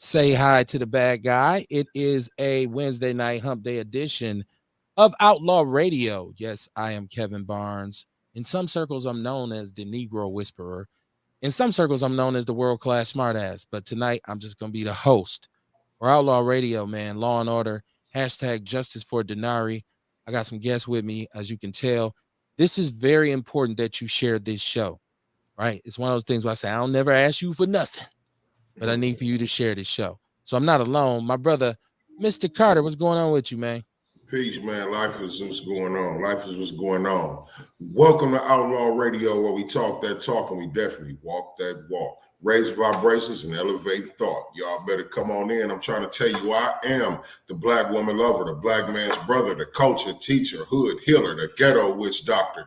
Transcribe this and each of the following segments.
Say hi to the bad guy. It is a Wednesday night hump day edition of Outlaw Radio. Yes, I am Kevin Barnes. In some circles, I'm known as the Negro Whisperer. In some circles, I'm known as the world class smartass. But tonight, I'm just going to be the host for Outlaw Radio, man. Law and order, hashtag justice for Denari. I got some guests with me, as you can tell. This is very important that you share this show, right? It's one of those things where I say, I'll never ask you for nothing, but I need for you to share this show. So I'm not alone. My brother, Mr. Carter, what's going on with you, man? Peace, man. Life is what's going on. Life is what's going on. Welcome to Outlaw Radio, where we talk that talk and we definitely walk that walk. Raise vibrations and elevate thought. Y'all better come on in. I'm trying to tell you, I am the black woman lover, the black man's brother, the culture, teacher, hood healer, the ghetto witch doctor.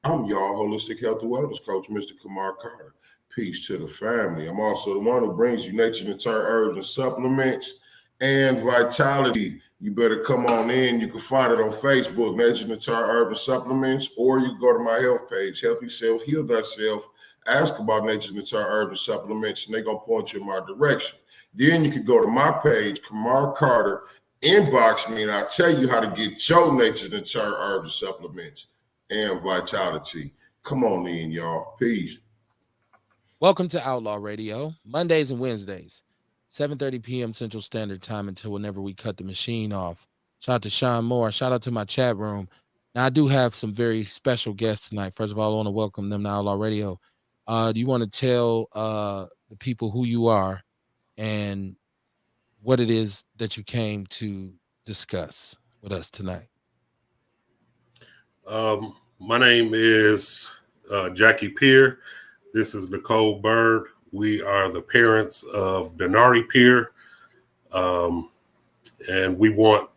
I'm y'all holistic health and wellness coach, Mr. Kamar Carter. Peace to the family. I'm also the one who brings you nature nurture herbs and supplements and vitality. You better come on in. You can find it on Facebook, Nature Nurture Herbs and Supplements, or you can go to my health page, Healthy Self, Heal Thyself. Ask about Nature Nurture Herbs and Supplements, and they're going to point you in my direction. Then you can go to my page, Kamar Carter, inbox me, and I'll tell you how to get your Nature Nurture Herbs and Supplements and vitality. Come on in, y'all. Peace. Welcome to Outlaw Radio, Mondays and Wednesdays, 7:30 p.m. Central Standard Time until whenever we cut the machine off. Shout out to Sean Moore. Shout out to my chat room. Now, I do have some very special guests tonight. First of all, I want to welcome them to Outlaw Radio. Do you want to tell the people who you are and what it is that you came to discuss with us tonight? My name is Jackie Peer. This is Nicole Bird. We are the parents of Denari Peer, and we want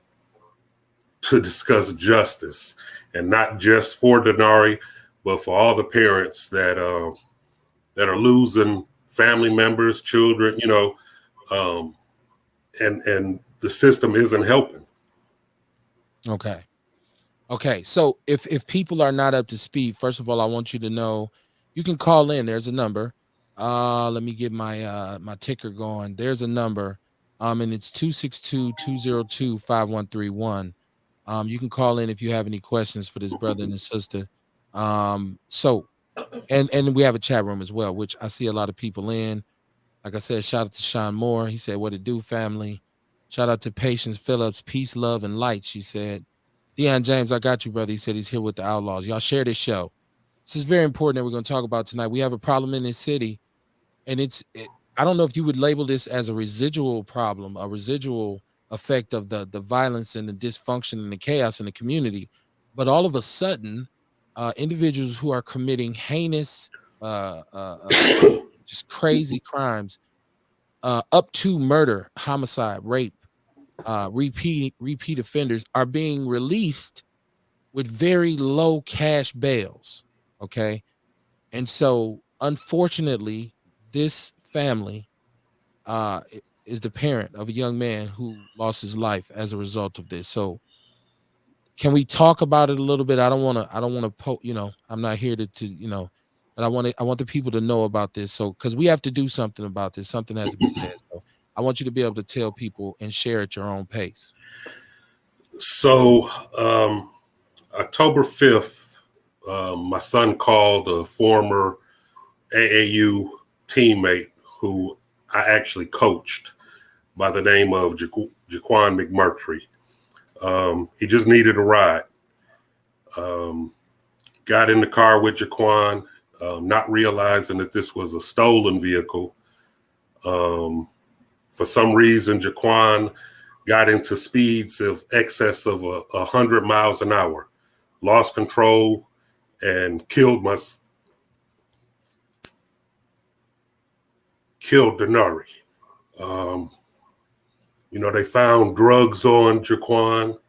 to discuss justice, and not just for Denari, but for all the parents that are losing family members, children, and the system isn't helping. Okay. So if people are not up to speed, first of all, I want you to know you can call in. There's a number. Let me get my my ticker going. There's a number, and it's 262-202-5131. You can call in if you have any questions for this brother and his sister. So and we have a chat room as well, which I see a lot of people in. Like I said, shout out to Sean Moore. He said, "What it do, family?" Shout out to Patience Phillips, peace, love, and light. She said, "Deion James, I got you, brother." He said he's here with the Outlaws. Y'all share this show. This is very important that we're going to talk about tonight. We have a problem in this city, and I don't know if you would label this as a residual problem, a residual effect of the violence and the dysfunction and the chaos in the community. But all of a sudden, individuals who are committing heinous, just crazy crimes, up to murder, homicide, rape, repeat offenders, are being released with very low cash bails. Okay. And so, unfortunately, this family is the parent of a young man who lost his life as a result of this. So, can we talk about it a little bit? I don't want to, I'm not here to, but I want the people to know about this. So, because we have to do something about this, something has to be said. So, I want you to be able to tell people and share at your own pace. So, October 5th, my son called a former AAU teammate who I actually coached by the name of Jaquan McMurtry. He just needed a ride. Got in the car with Jaquan, not realizing that this was a stolen vehicle. For some reason, Jaquan got into speeds of excess of 100 miles an hour, lost control, and killed Denari. They found drugs on Jaquan.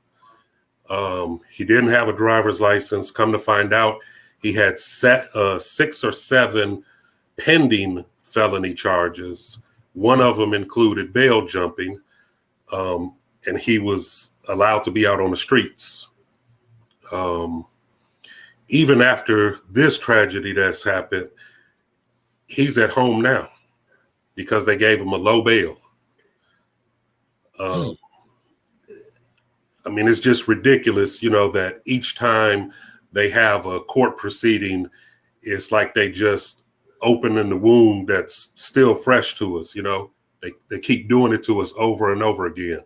He didn't have a driver's license. Come to find out, he had 6 or 7 pending felony charges. One of them included bail jumping, and he was allowed to be out on the streets. Even after this tragedy that's happened, he's at home now because they gave him a low bail. I mean, it's just ridiculous, that each time they have a court proceeding, it's like they just opening the wound that's still fresh to us. They keep doing it to us over and over again.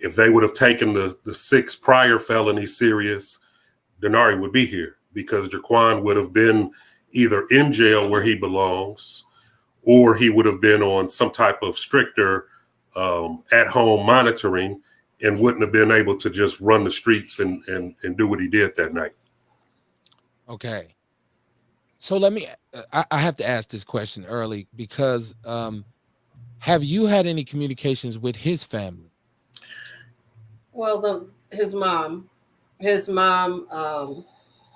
If they would have taken the 6 prior felonies serious, Denari would be here, because Jaquan would have been either in jail where he belongs, or he would have been on some type of stricter at-home monitoring and wouldn't have been able to just run the streets and do what he did that night. Okay. So let me, I have to ask this question early, because have you had any communications with his family? Well, his mom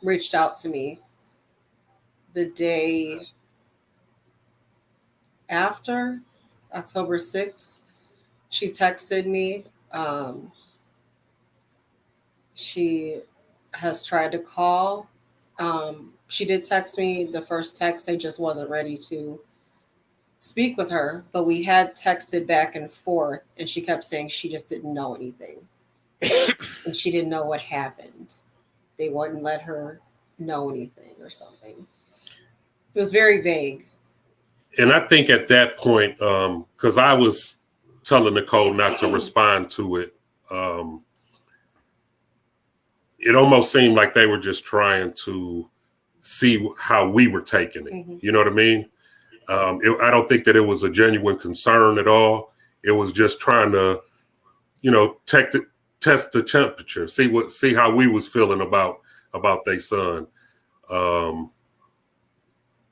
reached out to me the day after October 6th. She texted me. She has tried to call. She did text me the first text. I just wasn't ready to speak with her, but we had texted back and forth, and she kept saying she just didn't know anything. And she didn't know what happened. They wouldn't let her know anything or something. It was very vague. And I think at that point, because I was telling Nicole not to respond to it, it almost seemed like they were just trying to see how we were taking it. Mm-hmm. You know what I mean? I don't think that it was a genuine concern at all. It was just trying to, test the temperature, see how we was feeling about their son.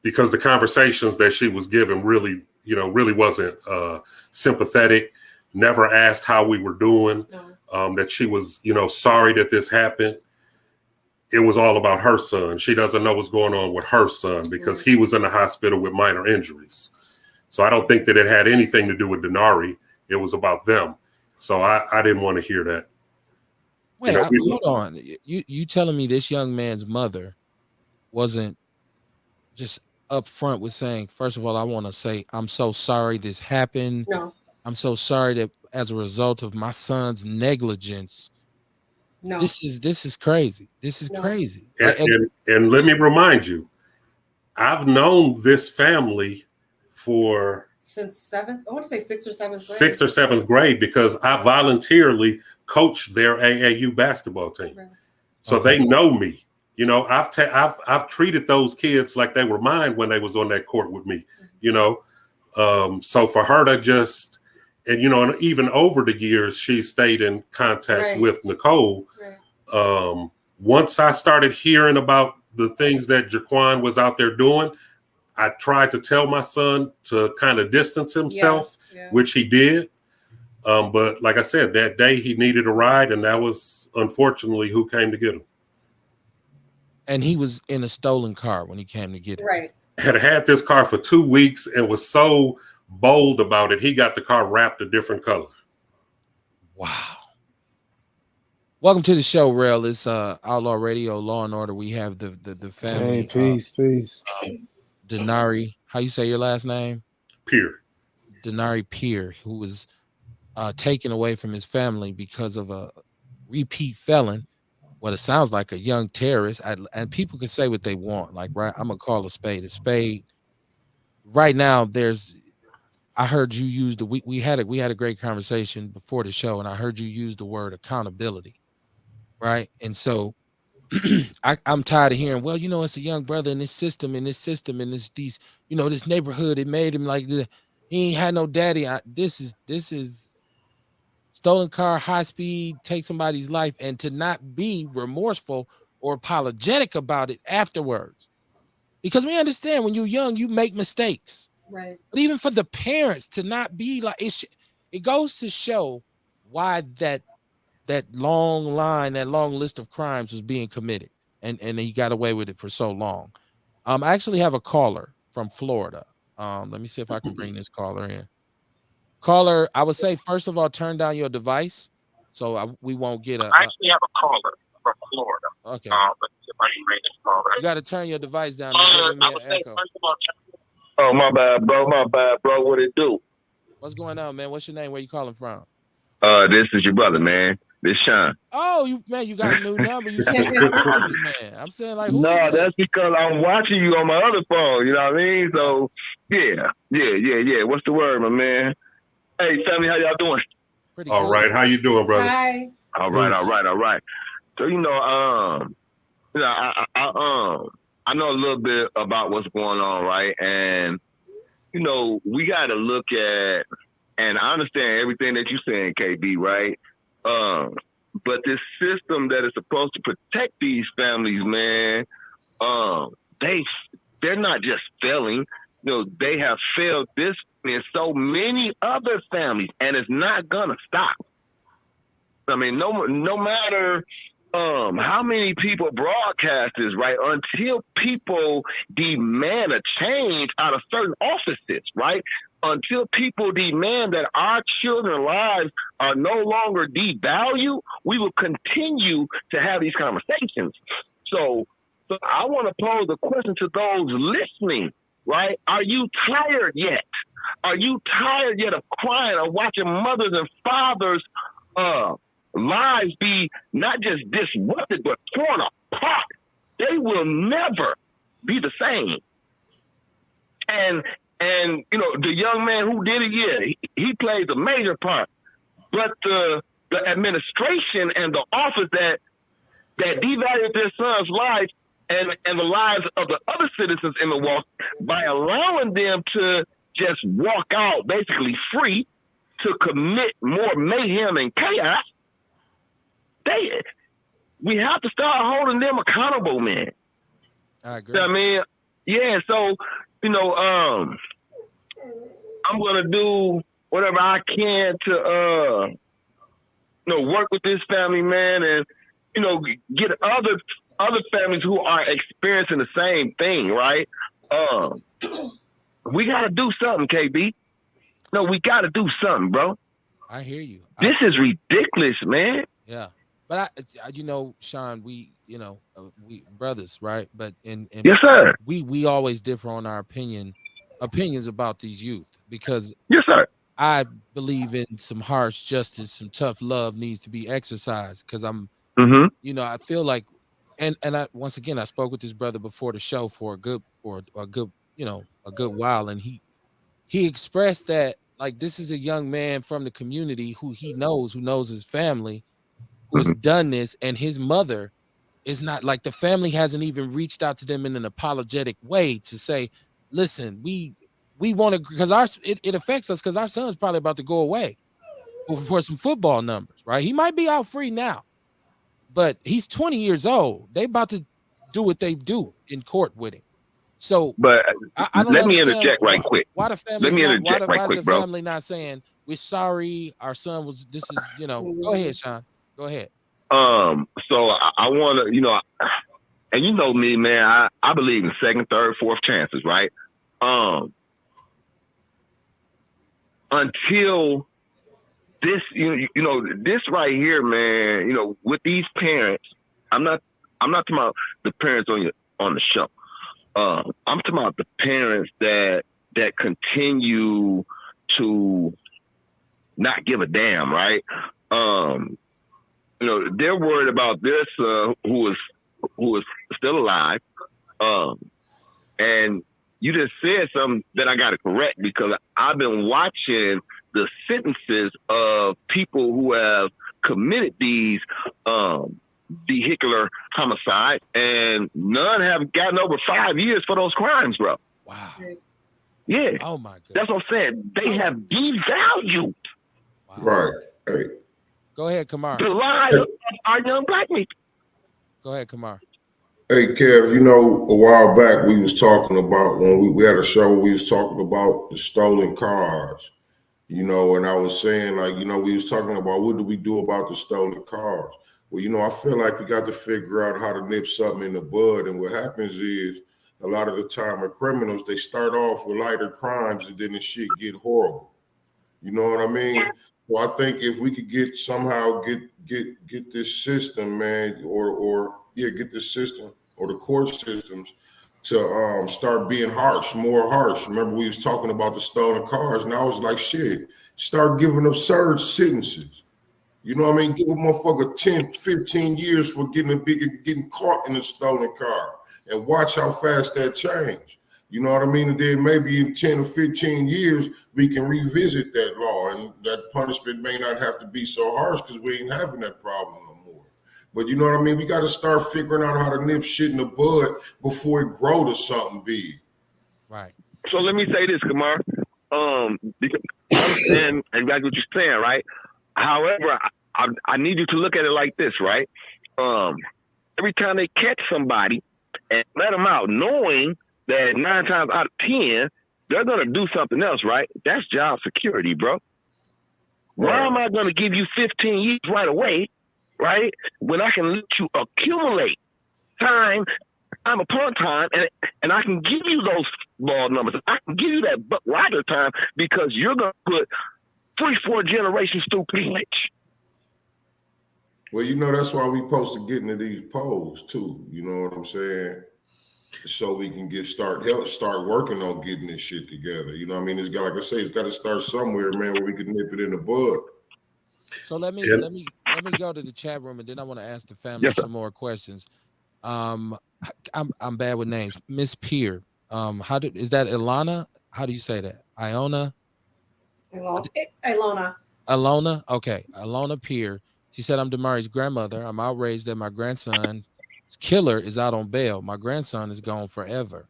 Because the conversations that she was giving really wasn't sympathetic, never asked how we were doing, that she was, sorry that this happened. It was all about her son. She doesn't know what's going on with her son because he was in the hospital with minor injuries. So I don't think that it had anything to do with Denari. It was about them. So I didn't want to hear that. Wait, hold on. You telling me this young man's mother wasn't just upfront with saying, first of all, I want to say, I'm so sorry this happened. No. I'm so sorry that as a result of my son's negligence. No. This is crazy. This is crazy. And let me remind you, I've known this family for since 6th or 7th grade. 6th or 7th grade, because I voluntarily coached their AAU basketball team. Right. So they know me. I've treated those kids like they were mine when they was on that court with me. So for her to just, and even over the years, she stayed in contact with Nicole. Right. Once I started hearing about the things that Jaquan was out there doing, I tried to tell my son to kind of distance himself, which he did. But like I said, that day he needed a ride, and that was unfortunately who came to get him. And he was in a stolen car when he came to get it. Right. Had this car for 2 weeks and was so bold about it, he got the car wrapped a different color. Wow. Welcome to the show, Rel. It's Outlaw Radio, Law and Order. We have the family. Hey, peace. Denari, how you say your last name? Pierre. Denari Pierre, who was taken away from his family because of a repeat felon. What it sounds like, a young terrorist. And people can say what they want. Like, right, I'm gonna call a spade a spade. Right now, I heard you use we had a great conversation before the show, and I heard you use the word accountability. Right. And so I'm tired of hearing, well, it's a young brother in this system, and this neighborhood, it made him like this. He ain't had no daddy. This is stolen car, high speed, take somebody's life, and to not be remorseful or apologetic about it afterwards. Because we understand when you're young, you make mistakes. Right. But even for the parents to not be like, it goes to show why that long list of crimes was being committed, and he got away with it for so long. I actually have a caller from Florida. Let me see if I can bring this caller in. Caller, I would say, first of all, turn down your device so we won't get I actually have a caller from Florida. Okay. Let's see if I can bring this caller. You got to turn your device down. Giving me an echo. Oh, my bad, bro. What it do? What's going on, man? What's your name? Where you calling from? This is your brother, man. This Sean. Oh, you got a new number. You supposed to call me, man. I'm saying like, who is No, this? that's because I'm watching you on my other phone. You know what I mean? So, yeah. What's the word, my man? Hey, family, how y'all doing? Pretty All cool. right, how you doing, brother? Hi. All right. So, I know a little bit about what's going on, right? And we got to look at, and I understand everything that you're saying, KB, right? But this system that is supposed to protect these families, man, they're not just failing. They have failed this in so many other families, and it's not gonna stop. I mean, no matter how many people broadcast this, right? Until people demand a change out of certain offices, right? Until people demand that our children's lives are no longer devalued, we will continue to have these conversations. So I want to pose a question to those listening, right? Are you tired yet? Are you tired yet of crying or watching mothers and fathers lives be not just disrupted but torn apart? They will never be the same. And the young man who did it, yeah, he plays a major part. But the administration and the office that devalued their son's life and the lives of the other citizens in Milwaukee by allowing them to just walk out basically free to commit more mayhem and chaos, we have to start holding them accountable, man. I agree. I mean, yeah, so, I'm going to do whatever I can to, work with this family, man, and, get other families who are experiencing the same thing, right? We got to do something, KB. No, we got to do something, bro. I hear you. This is ridiculous, man. Yeah. But Sean, we brothers, right? But yes, sir. We always differ on our opinions about these youth because yes, sir. I believe in some harsh justice, some tough love needs to be exercised because I feel like, and I once again I spoke with this brother before the show for a good while, and he expressed that like this is a young man from the community who knows his family, who has done this, and his mother is not like the family hasn't even reached out to them in an apologetic way to say, listen, we want to, because it affects us because our son's probably about to go away for some football numbers, right? He might be out free now, but he's 20 years old. They about to do what they do in court with him. So, but I don't let me interject right quick. Why the family? Why is the family not saying we're sorry? Our son was. This is Go ahead, Sean. Go ahead. So I want to and me, man. I believe in second, third, fourth chances, right? Until this, this right here, man. With these parents, I'm not talking about the parents on the show. I'm talking about the parents that continue to not give a damn, right? They're worried about their son who is still alive. And you just said something that I got to correct because I've been watching the sentences of people who have committed these vehicular homicide, and none have gotten over 5 years for those crimes, bro. Wow. Yeah. Oh my God. That's what I'm saying. They have devalued. Wow. Right. Hey. Go ahead, Kamar. The lives of our young black people. Go ahead, Kamar. Hey, Kev, a while back we was talking about when we had a show, we was talking about the stolen cars, and I was saying we was talking about what do we do about the stolen cars? Well, I feel like we got to figure out how to nip something in the bud. And what happens is a lot of the time with criminals, they start off with lighter crimes and then the shit get horrible. You know what I mean? So I think if we could get this system, man, get this system or the court systems to start being harsh, more harsh. Remember, we was talking about the stolen cars, and I was like, shit, start giving absurd sentences. You know what I mean? Give a motherfucker 10, 15 years for getting caught in a stolen car, and watch how fast that change. You know what I mean? And then maybe in 10 or 15 years, we can revisit that law, and that punishment may not have to be so harsh because we ain't having that problem no more. But you know what I mean? We got to start figuring out how to nip shit in the bud before it grow to something big. Right. So let me say this, Kamar. Because I understand exactly what you're saying, right? However, I need you to look at it like this, right? Every time they catch somebody and let them out, knowing that 9 times out of 10, they're going to do something else, right? That's job security, bro. Why am I going to give you 15 years right away, right, when I can let you accumulate time upon time, and I can give you those law numbers. I can give you that Buck Ryder time because you're going to put 3-4 generations through pillage. Well, you know, that's why we supposed to get into these polls too. You know what I'm saying? So we can start working on getting this shit together. You know what I mean? It's got, like I say, it's got to start somewhere, man, where we can nip it in the bud. So let me go to the chat room, and then I want to ask the family some more questions. I'm bad with names. Miss Peer. Is that Ilana? How do you say that? Ilona? Ilona? Okay. Ilona Peer. She said, I'm Damari's grandmother. I'm outraged that my grandson's killer is out on bail. My grandson is gone forever.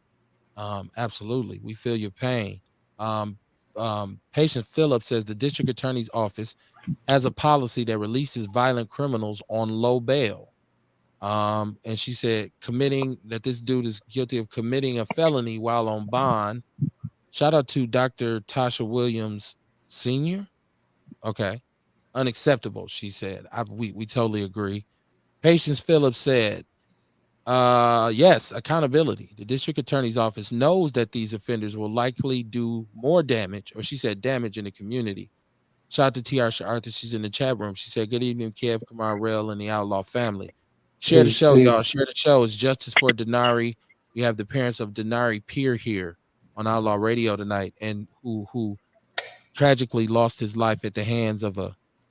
Absolutely. We feel your pain. Patient Philip says the district attorney's office has a policy that releases violent criminals on low bail. And she said that this dude is guilty of committing a felony while on bond. Shout out to Dr. Tasha Williams Sr. Okay. Unacceptable, she said. We totally agree. Patience Phillips said, yes, accountability. The district attorney's office knows that these offenders will likely do more damage, or she said damage in the community. Shout out to Tiarsha Arthur. She's in the chat room. She said, good evening, Kev, Kamar, Rail, and the Outlaw family. Share the show, y'all. Share the show. It's Justice for Denari. We have the parents of Denari Peer here on Outlaw Radio tonight, and who tragically lost his life at the hands of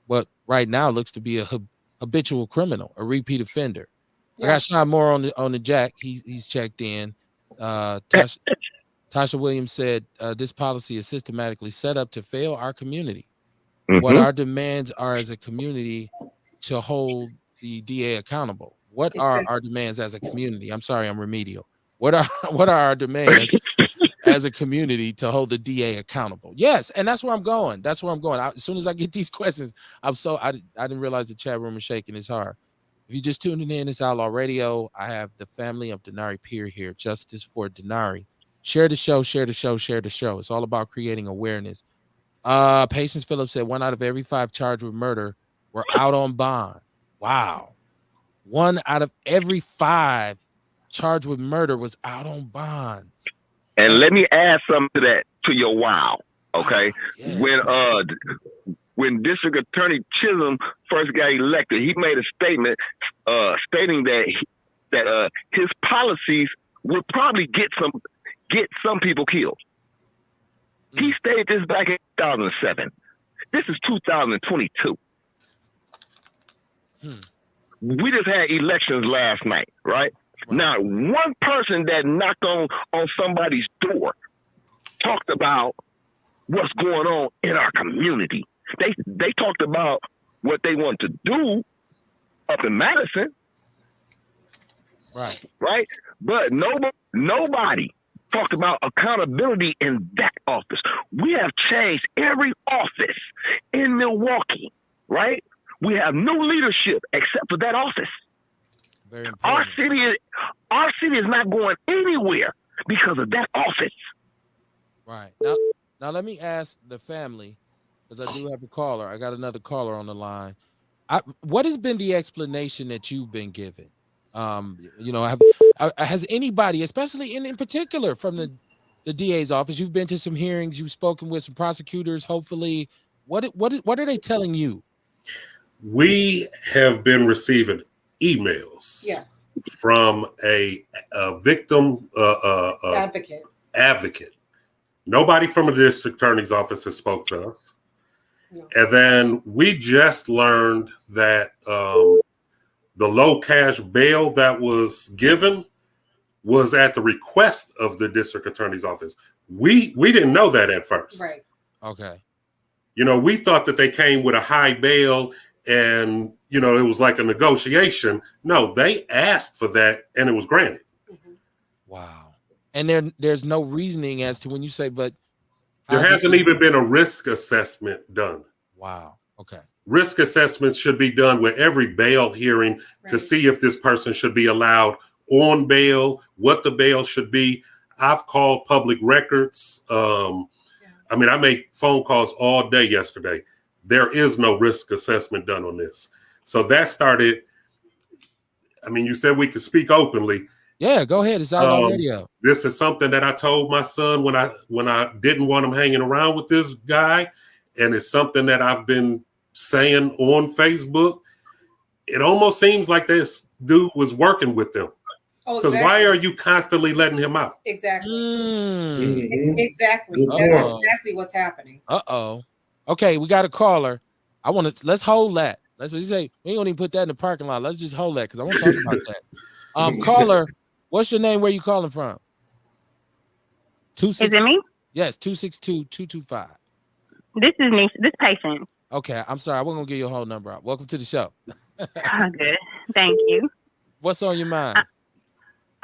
what right now looks to be a habitual criminal, a repeat offender. Yeah. I got Sean Moore on the jack. He's checked in. Tasha Williams said this policy is systematically set up to fail our community. Mm-hmm. What our demands are as a community to hold the DA accountable. What are our demands as a community? I'm sorry, I'm remedial. What are our demands as a community to hold the DA accountable? Yes, and that's where I'm going. As soon as I get these questions, I didn't realize the chat room is shaking its heart. If you just tuned in, it's Outlaw Radio. I have the family of Denari Peer here, Justice for Denari. Share the show, share the show, share the show. It's all about creating awareness. Patience Phillips said 1 out of every 5 charged with murder were out on bond. Wow. 1 out of every 5 charged with murder was out on bond. And let me add something to that, to your wow. Okay. Yeah. When District Attorney Chisholm first got elected, he made a statement stating that his policies would probably get some people killed. He stated this back in 2007. This is 2022. We just had elections last night, right? Not one person that knocked on somebody's door talked about what's going on in our community. They talked about what they want to do up in Madison. Right? But nobody talked about accountability in that office. We have changed every office in Milwaukee, right? We have new leadership except for that office. Our city is not going anywhere because of that office. Right. Now let me ask the family, because I do have a caller. I got another caller on the line. What has been the explanation that you've been given? Has anybody, especially in particular from the DA's office, you've been to some hearings, you've spoken with some prosecutors, hopefully. What are they telling you? We have been receiving emails. Yes. from a victim advocate. Nobody from the district attorney's office has spoke to us. No. And then we just learned that the low cash bail that was given was at the request of the district attorney's office. We didn't know that at first. Right. Okay. You know, we thought that they came with a high bail and, you know, it was like a negotiation. No, they asked for that and it was granted. Mm-hmm. Wow. And there's no reasoning as to when you say, but there hasn't even been a risk assessment done. Wow. Okay. Risk assessments should be done with every bail hearing to see if this person should be allowed on bail, what the bail should be. I've called public records. I mean, I made phone calls all day yesterday. There is no risk assessment done on this. So that started, I mean, you said we could speak openly. Yeah, go ahead. It's Outlaw Radio. This is something that I told my son when I didn't want him hanging around with this guy. And it's something that I've been saying on Facebook. It almost seems like this dude was working with them. Because why are you constantly letting him out? Exactly. Mm-hmm. Exactly. That's exactly what's happening. Uh-oh. Okay, we got a caller. Let's hold that. Let's say we ain't gonna even put that in the parking lot. Let's just hold that because I want to talk about that. Caller, what's your name? Where you calling from? Is it me? Yes, 262-225. This is me. This patient. Okay, I'm sorry. I wasn't gonna give your whole number out. Welcome to the show. Good. Thank you. What's on your mind?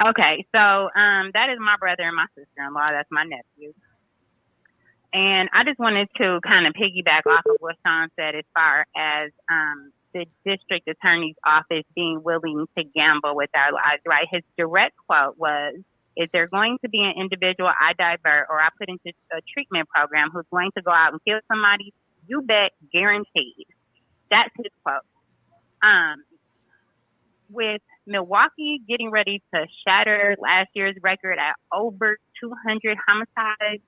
Okay, so that is my brother and my sister-in-law. That's my nephew. And I just wanted to kind of piggyback off of what Sean said as far as the district attorney's office being willing to gamble with our lives, right? His direct quote was, "Is there going to be an individual I divert or I put into a treatment program who's going to go out and kill somebody? You bet, guaranteed." That's his quote. With Milwaukee getting ready to shatter last year's record at over 200 homicides,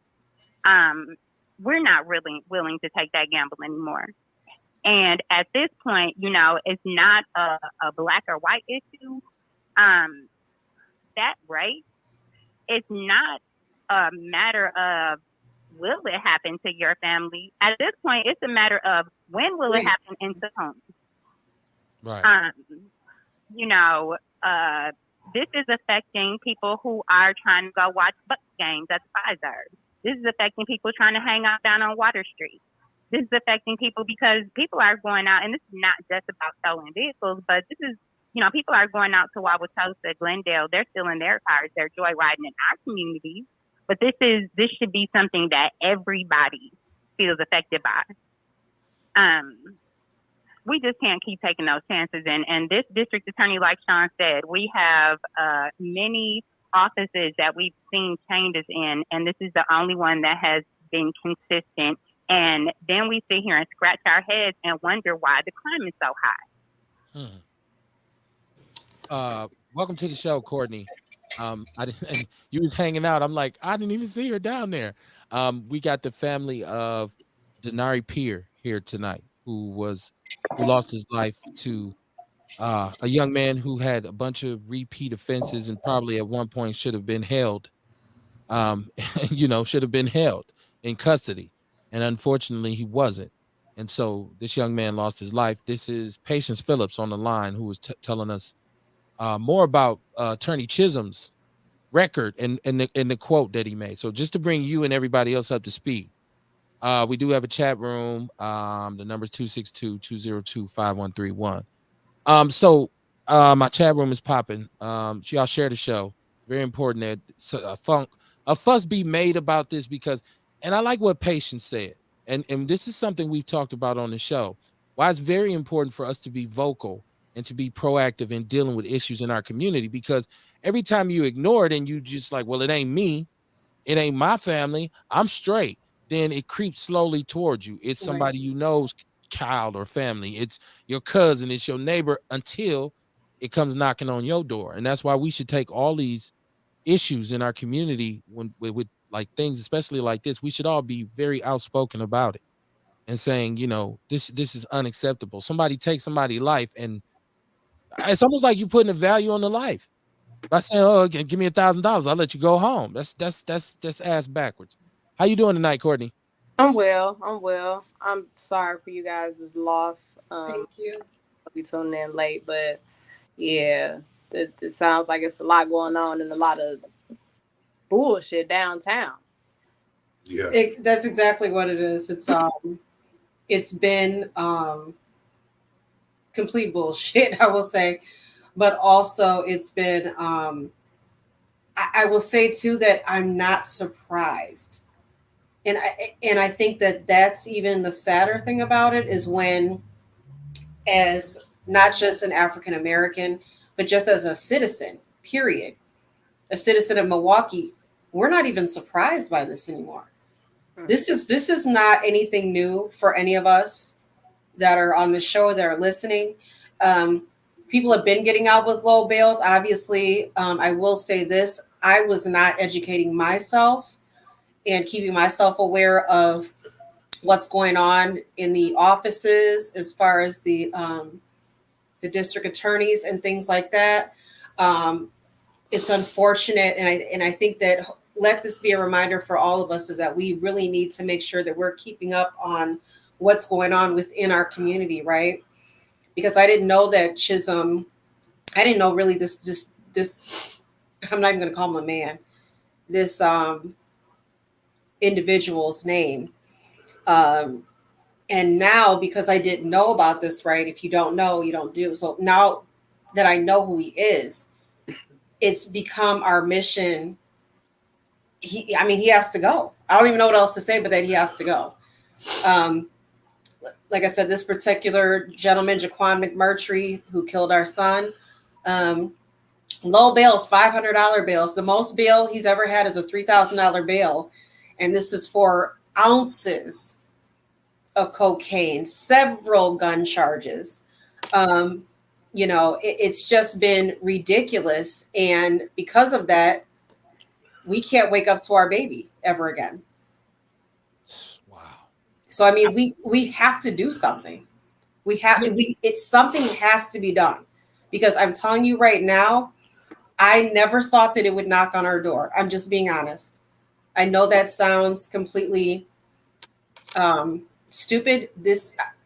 we're not really willing to take that gamble anymore. And at this point, you know, it's not a black or white issue. That right? It's not a matter of will it happen to your family. At this point, it's a matter of when will it happen and to whom. Right. You know, this is affecting people who are trying to go watch Bucks games at Pfizer. This is affecting people trying to hang out down on Water Street. This is affecting people because people are going out, and this is not just about stolen vehicles, but this is, you know, people are going out to Wauwatosa, Glendale. They're still in their cars. They're joyriding in our communities. But this should be something that everybody feels affected by. We just can't keep taking those chances. And this district attorney, like Sean said, we have many offices that we've seen changes in, and this is the only one that has been consistent. And then we sit here and scratch our heads and wonder why the crime is so high. Welcome to the show, Courtney. You was hanging out. I'm like, I didn't even see her down there. We got the family of Denari Peer here tonight, who lost his life to a young man who had a bunch of repeat offenses and probably at one point should have been held, should have been held in custody. And unfortunately, he wasn't. And so this young man lost his life. This is Patience Phillips on the line, who was telling us more about Attorney Chisholm's record and the quote that he made. So just to bring you and everybody else up to speed, we do have a chat room. The number is 262-202-5131. So my chat room is popping. Y'all share the show. Very important that a fuss be made about this because, and I like what Patience said, and this is something we've talked about on the show. Why it's very important for us to be vocal and to be proactive in dealing with issues in our community, because every time you ignore it and you just like, well, it ain't me, it ain't my family, I'm straight, then it creeps slowly towards you. It's somebody you know's child or family. It's your cousin, it's your neighbor, until it comes knocking on your door. And that's why we should take all these issues in our community with like things, especially like this, we should all be very outspoken about it and saying, this is unacceptable. Somebody takes somebody's life and It's almost like you putting a value on the life by saying, "Oh, give me $1,000, I'll let you go home." That's just ass backwards. How you doing tonight, Courtney? I'm well. I'm well. I'm sorry for you guys' loss. Thank you. I'll be tuning in late, but yeah, it sounds like it's a lot going on and a lot of bullshit downtown. Yeah. That's exactly what it is. It's been complete bullshit, I will say, but also it's been I will say too that I'm not surprised. And I think that that's even the sadder thing about it is when, as not just an African American, but just as a citizen, period, a citizen of Milwaukee, we're not even surprised by this anymore. This is not anything new for any of us that are on the show that are listening. Um, People have been getting out with low bails. Obviously, I will say this: I was not educating myself and keeping myself aware of what's going on in the offices as far as the district attorneys and things like that. Um, it's unfortunate, and I think that let this be a reminder for all of us is that we really need to make sure that we're keeping up on what's going on within our community, right? Because I didn't know that Chisholm, I didn't know really this. I'm not even going to call him a man. This individual's name. Um, and now because I didn't know about this, right? If you don't know, you don't do. So now that I know who he is, it's become our mission. I mean, he has to go. I don't even know what else to say, but that he has to go. Um, like I said, this particular gentleman, Jaquan McMurtry, who killed our son, um, low bails, $500 bails. The most bail he's ever had is a $3,000 bail. And this is for ounces of cocaine, several gun charges. Um, it's just been ridiculous. And because of that, we can't wake up to our baby ever again. Wow. So I mean, we have to do something. It's something has to be done because I'm telling you right now, I never thought that it would knock on our door. I'm just being honest. I know that sounds completely stupid.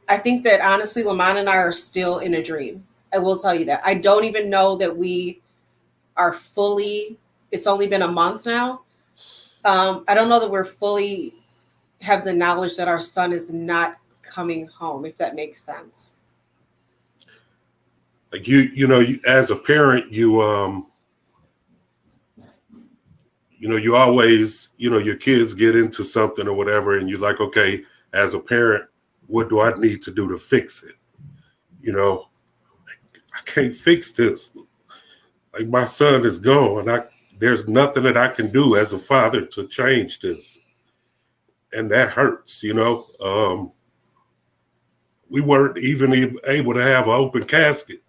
I think that honestly, Lamont and I are still in a dream. I will tell you that. I don't even know that we are fully. It's only been a month now. I don't know that we're fully have the knowledge that our son is not coming home, if that makes sense. Like you as a parent, you always, your kids get into something or whatever, and you're like, okay, as a parent, what do I need to do to fix it? I can't fix this. Like my son is gone. There's nothing that I can do as a father to change this. And that hurts, we weren't even able to have an open casket,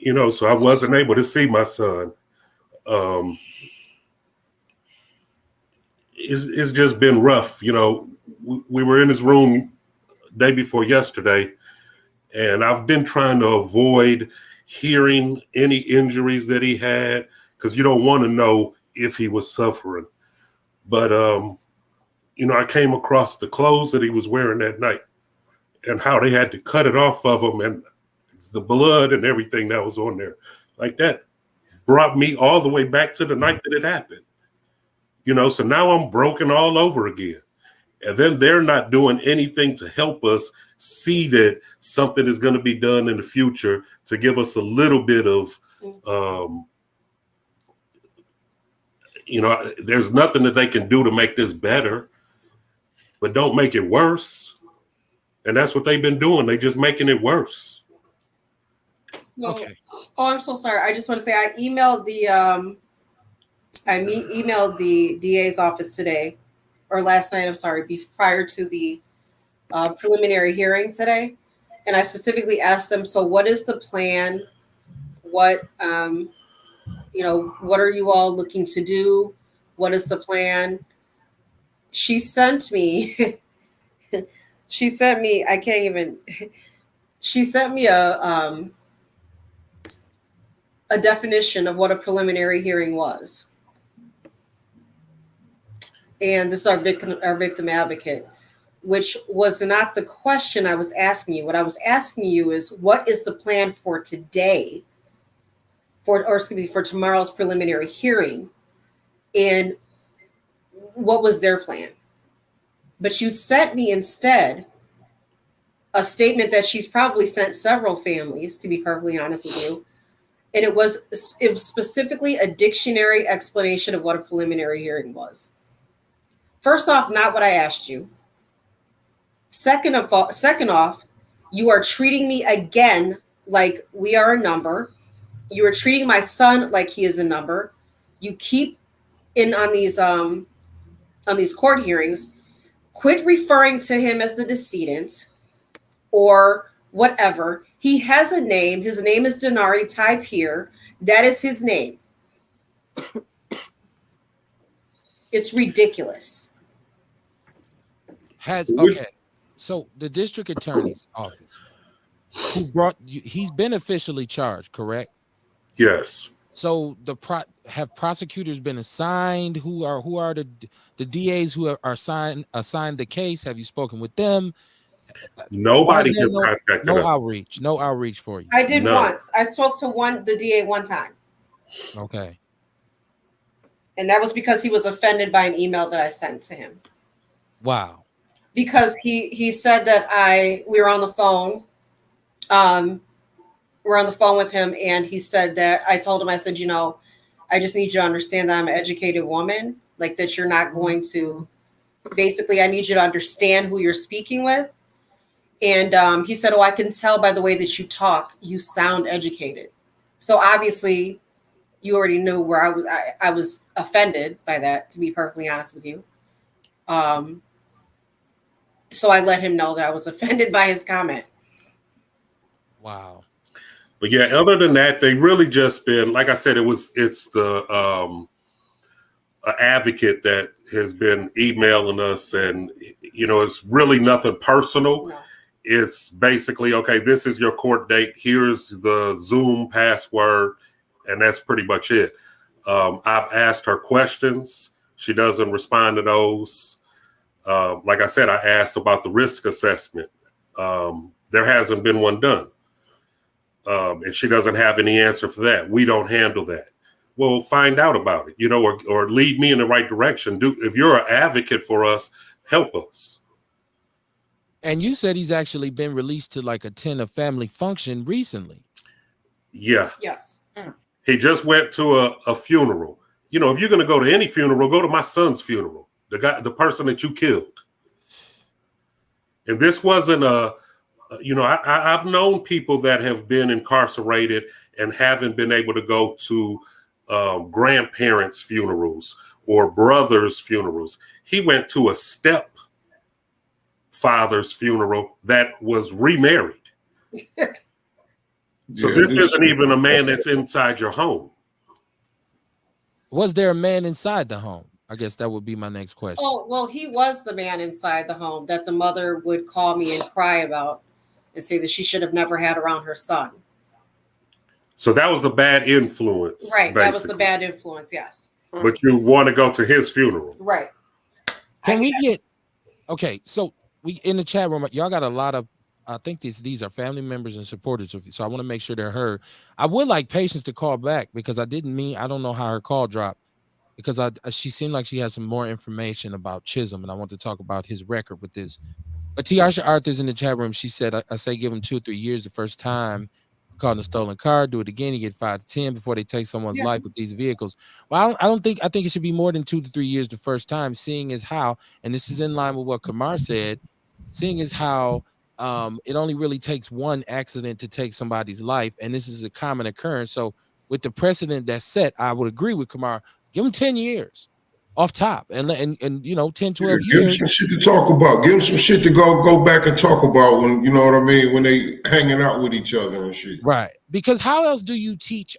so I wasn't able to see my son. It's just been rough. We were in his room day before yesterday, and I've been trying to avoid hearing any injuries that he had because you don't want to know if he was suffering. But, I came across the clothes that he was wearing that night and how they had to cut it off of him and the blood and everything that was on there. Like that brought me all the way back to the night that it happened. So now I'm broken all over again. And then they're not doing anything to help us see that something is going to be done in the future to give us a little bit of, there's nothing that they can do to make this better, but don't make it worse. And that's what they've been doing. They just making it worse. So, Okay. Oh, I'm so sorry. I just want to say I emailed emailed the DA's office today, or last night. I'm sorry, prior to the preliminary hearing today, and I specifically asked them. So, what is the plan? What what are you all looking to do? What is the plan? She sent me. She sent me. I can't even. She sent me a definition of what a preliminary hearing was. And this is our victim advocate, which was not the question I was asking you. What I was asking you is, what is the plan for today, for tomorrow's preliminary hearing, and what was their plan? But you sent me instead a statement that she's probably sent several families, to be perfectly honest with you. And it was specifically a dictionary explanation of what a preliminary hearing was. First off, not what I asked you. Second off, you are treating me again like we are a number. You are treating my son like he is a number. You keep in on these court hearings. Quit referring to him as the decedent or whatever. He has a name. His name is Denari. Type here. That is his name. It's ridiculous. Okay. So the district attorney's office, who brought you, he's been officially charged, correct? Yes. So have prosecutors been assigned? Who are the DAs who are assigned the case? Have you spoken with them? Nobody has contacted us. No outreach for you. I did once. I spoke to the DA one time. Okay. And that was because he was offended by an email that I sent to him. Wow. Because he said that we were on the phone. We're on the phone with him, and he said that I told him, I said, I just need you to understand that I'm an educated woman, like that you're not going to, basically, I need you to understand who you're speaking with. And he said, I can tell by the way that you talk, you sound educated. So obviously you already knew where I was offended by that, to be perfectly honest with you. So I let him know that I was offended by his comment. Wow. But yeah, other than that, they really just been, like I said, it's the advocate that has been emailing us, and it's really nothing personal. No. It's basically, okay, this is your court date. Here's the Zoom password, and that's pretty much it. I've asked her questions. She doesn't respond to those. Like I said, I asked about the risk assessment. There hasn't been one done. And she doesn't have any answer for that. We don't handle that. Well, find out about it, or lead me in the right direction. If you're an advocate for us, help us. And you said he's actually been released to attend a family function recently. Yeah. Yes. He just went to a funeral. If you're going to go to any funeral, go to my son's funeral. The person that you killed. And this wasn't I've known people that have been incarcerated and haven't been able to go to grandparents' funerals or brothers' funerals. He went to a stepfather's funeral that was remarried. So this isn't even a man that's inside your home. Was there a man inside the home? I guess that would be my next question. Oh, well, he was the man inside the home that the mother would call me and cry about and say that she should have never had around her son. So that was the bad influence. Right. Basically. That was the bad influence. Yes. But you want to go to his funeral. Right. Can we get, okay, so we in the chat room, y'all got a lot of, I think these are family members and supporters of you. So I want to make sure they're heard. I would like Patience to call back because I don't know how her call dropped, because she seemed like she has some more information about Chisholm, and I want to talk about his record with this. But Tiasha Arthur's in the chat room. She said, I say give him 2 or 3 years the first time caught in a stolen car. Do it again, you get 5 to 10 before they take someone's life with these vehicles. Well, I think it should be more than 2 to 3 years the first time, seeing as how, and this is in line with what Kamar said, seeing as how it only really takes one accident to take somebody's life, and this is a common occurrence. So with the precedent that's set, I would agree with Kamar. Give him 10 years off top, and 10, 12 years. Give him some shit to talk about. Give him some shit to go back and talk about when, when they hanging out with each other and shit. Right. Because how else do you teach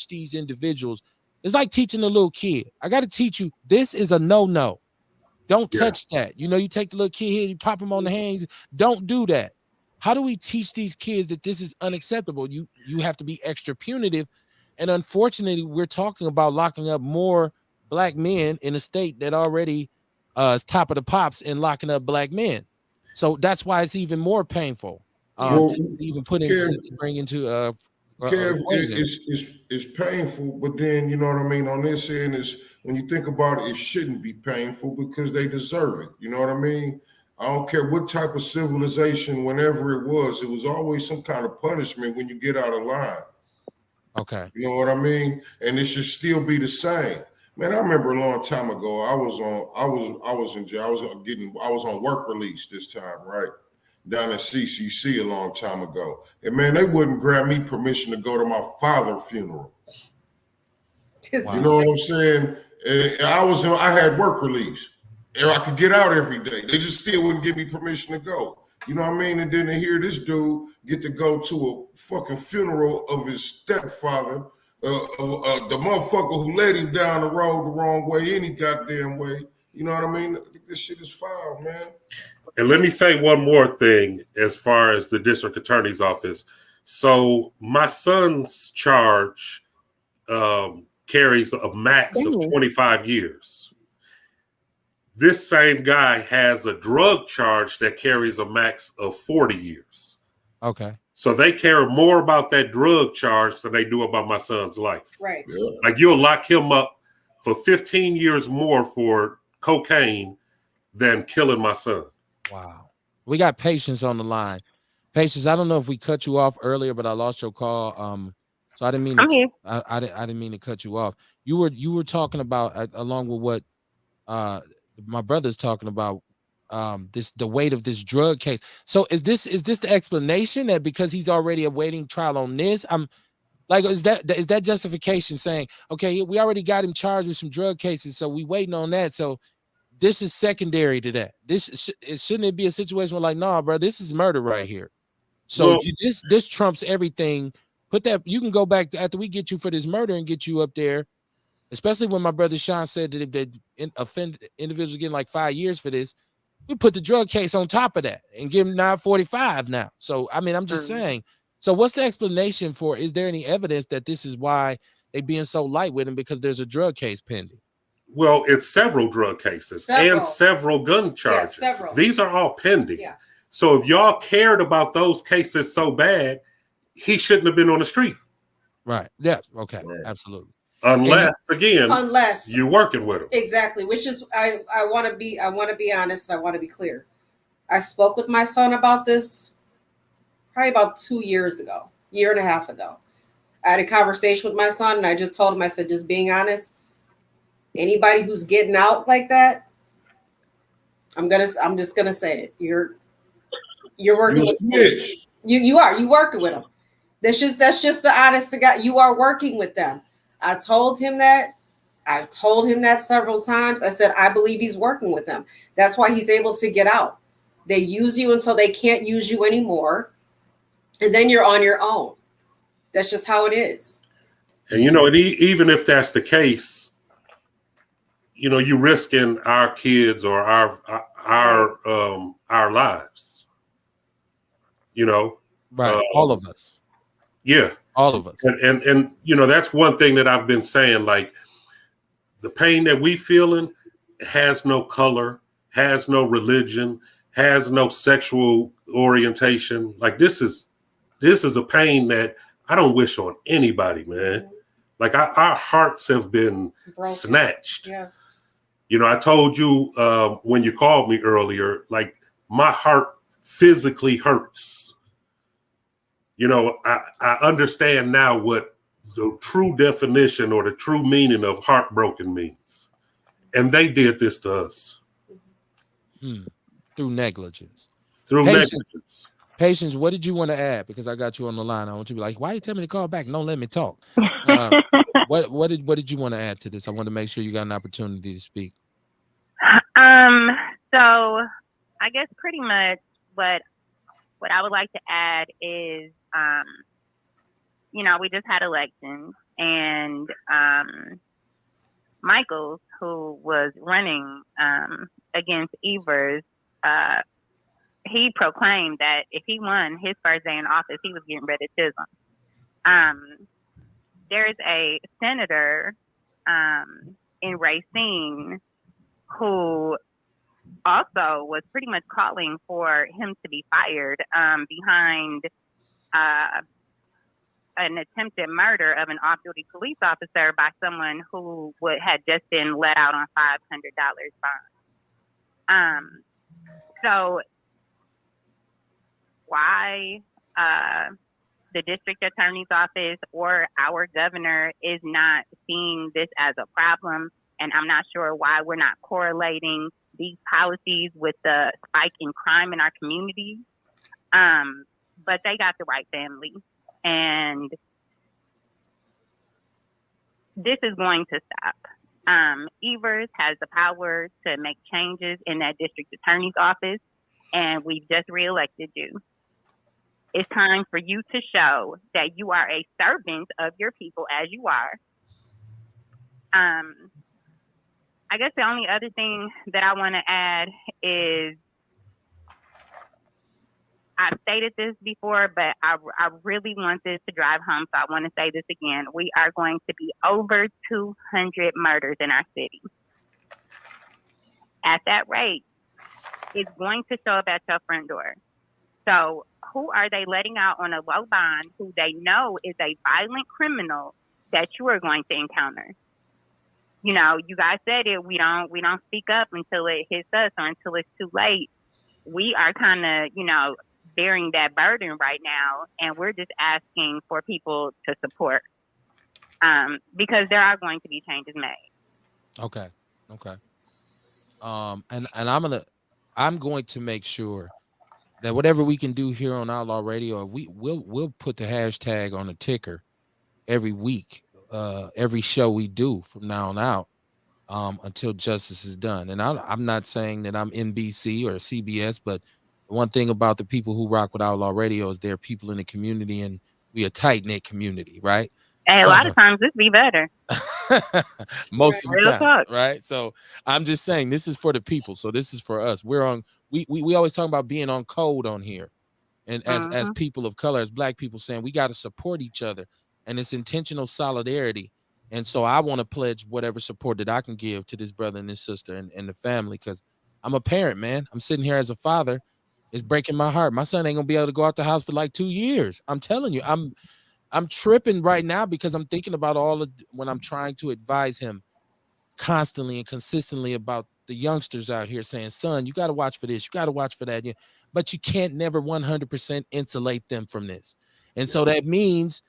these individuals? It's like teaching a little kid. I got to teach you, this is a no. Don't touch that. You take the little kid here, you pop him on the hands. Don't do that. How do we teach these kids that this is unacceptable? You have to be extra punitive. And unfortunately, we're talking about locking up more black men in a state that already is top of the pops in locking up black men. So that's why it's even more painful Well, to even put Kev, into to bring into Kev, equation. it's painful, but then you know what I mean. On this end, is when you think about it, it shouldn't be painful because they deserve it. You know what I mean? I don't care what type of civilization, whenever it was always some kind of punishment when you get out of line. Okay. You know what I mean? And it should still be the same. Man, I remember a long time ago, I was in jail. I was on work release this time, right? Down at CCC a long time ago. And man, they wouldn't grant me permission to go to my father's funeral. Wow. You know what I'm saying? And I had work release. And I could get out every day. They just still wouldn't give me permission to go. You know what I mean? And then to hear this dude get to go to a fucking funeral of his stepfather, the motherfucker who led him down the road the wrong way any goddamn way. You know what I mean? This shit is foul, man. And let me say one more thing as far as the district attorney's office. So my son's charge carries a max of 25 years. This same guy has a drug charge that carries a max of 40 years. Okay. So they care more about that drug charge than they do about my son's life. Right. Yeah. Like you'll lock him up for 15 years more for cocaine than killing my son. Wow. We got Patience on the line. Patience, I don't know if we cut you off earlier, but I lost your call. So I didn't mean I'm here. I didn't mean to cut you off. You were talking about along with what my brother's talking about, the weight of this drug case. So is this the explanation that because he's already awaiting trial on this, I'm like, is that justification saying, okay, we already got him charged with some drug cases, so we waiting on that, so this is secondary to that. Shouldn't it be a situation where like, nah, bro, this is murder right here. So Well, this trumps everything. Put that, you can go back after we get you for this murder and get you up there. Especially when my brother Sean said that if they offend individuals getting like 5 years for this, we put the drug case on top of that and give them 945 now. So I mean, I'm just saying. So what's the explanation for? Is there any evidence that this is why they being so light with him because there's a drug case pending? Well, it's several drug cases and several gun charges. Yeah, several. These are all pending. Yeah. So if y'all cared about those cases so bad, he shouldn't have been on the street. Right. Yeah. Okay. Right. Absolutely. Unless you're working with him. Exactly. Which is I want to be honest. I want to be clear. I spoke with my son about this probably about 2 years ago, year and a half ago. I had a conversation with my son and I just told him, I said, just being honest, anybody who's getting out like that, I'm just gonna say it. You're working with snitch. You working with them. That's just the honest to God. You are working with them. I told him that. I've told him that several times. I said, I believe he's working with them. That's why he's able to get out. They use you until they can't use you anymore. And then you're on your own. That's just how it is. And, you know, even if that's the case, you know, you risking our kids or our lives, you know. Right. All of us. Yeah. All of us. And you know, that's one thing that I've been saying, like the pain that we feeling has no color, has no religion, has no sexual orientation. Like this is a pain that I don't wish on anybody, man. Like our hearts have been snatched. Yes. You know, I told you when you called me earlier, like my heart physically hurts. You know, I understand now what the true definition or the true meaning of heartbroken means. And they did this to us. Through negligence. Negligence. Patience, what did you want to add? Because I got you on the line. I want you to be like, why you tell me to call back? Don't let me talk. What did you want to add to this? I want to make sure you got an opportunity to speak. So I guess pretty much what I would like to add is, you know, we just had elections and Michaels, who was running against Evers, he proclaimed that if he won his first day in office, he was getting rid of Chisholm. There's a senator in Racine who also was pretty much calling for him to be fired behind an attempted murder of an off-duty police officer by someone who had just been let out on $500 bond. So why the district attorney's office or our governor is not seeing this as a problem, and I'm not sure why we're not correlating these policies with the spike in crime in our community. But they got the right family, and this is going to stop. Evers has the power to make changes in that district attorney's office, and we've just reelected you. It's time for you to show that you are a servant of your people as you are. I guess the only other thing that I want to add is, I've stated this before, but I really want this to drive home, so I want to say this again. We are going to be over 200 murders in our city. At that rate, it's going to show up at your front door. So who are they letting out on a low bond who they know is a violent criminal that you are going to encounter? You know, you guys said it, we don't speak up until it hits us or until it's too late. We are kind of, bearing that burden right now, and we're just asking for people to support, because there are going to be changes made. Okay. And I'm going to make sure that whatever we can do here on Outlaw Radio, we'll put the hashtag on the ticker every week, every show we do from now on out, until justice is done. And I'm not saying that I'm NBC or CBS, but one thing about the people who rock with Outlaw Radio is they're people in the community, and we a tight-knit community, right? Hey, a lot of times this be better. Most of the Real time, talk. right? So I'm just saying this is for the people. So this is for us. We're on. We always talk about being on code on here, and as people of color, as Black people, saying we got to support each other, and it's intentional solidarity. And so I want to pledge whatever support that I can give to this brother and this sister and the family, because I'm a parent, man. I'm sitting here as a father. It's breaking my heart. My son ain't gonna be able to go out the house for like 2 years. I'm telling you, I'm tripping right now because I'm thinking about when I'm trying to advise him constantly and consistently about the youngsters out here, saying, son, you got to watch for this, you got to watch for that. But you can't never 100% insulate them from this. And so that means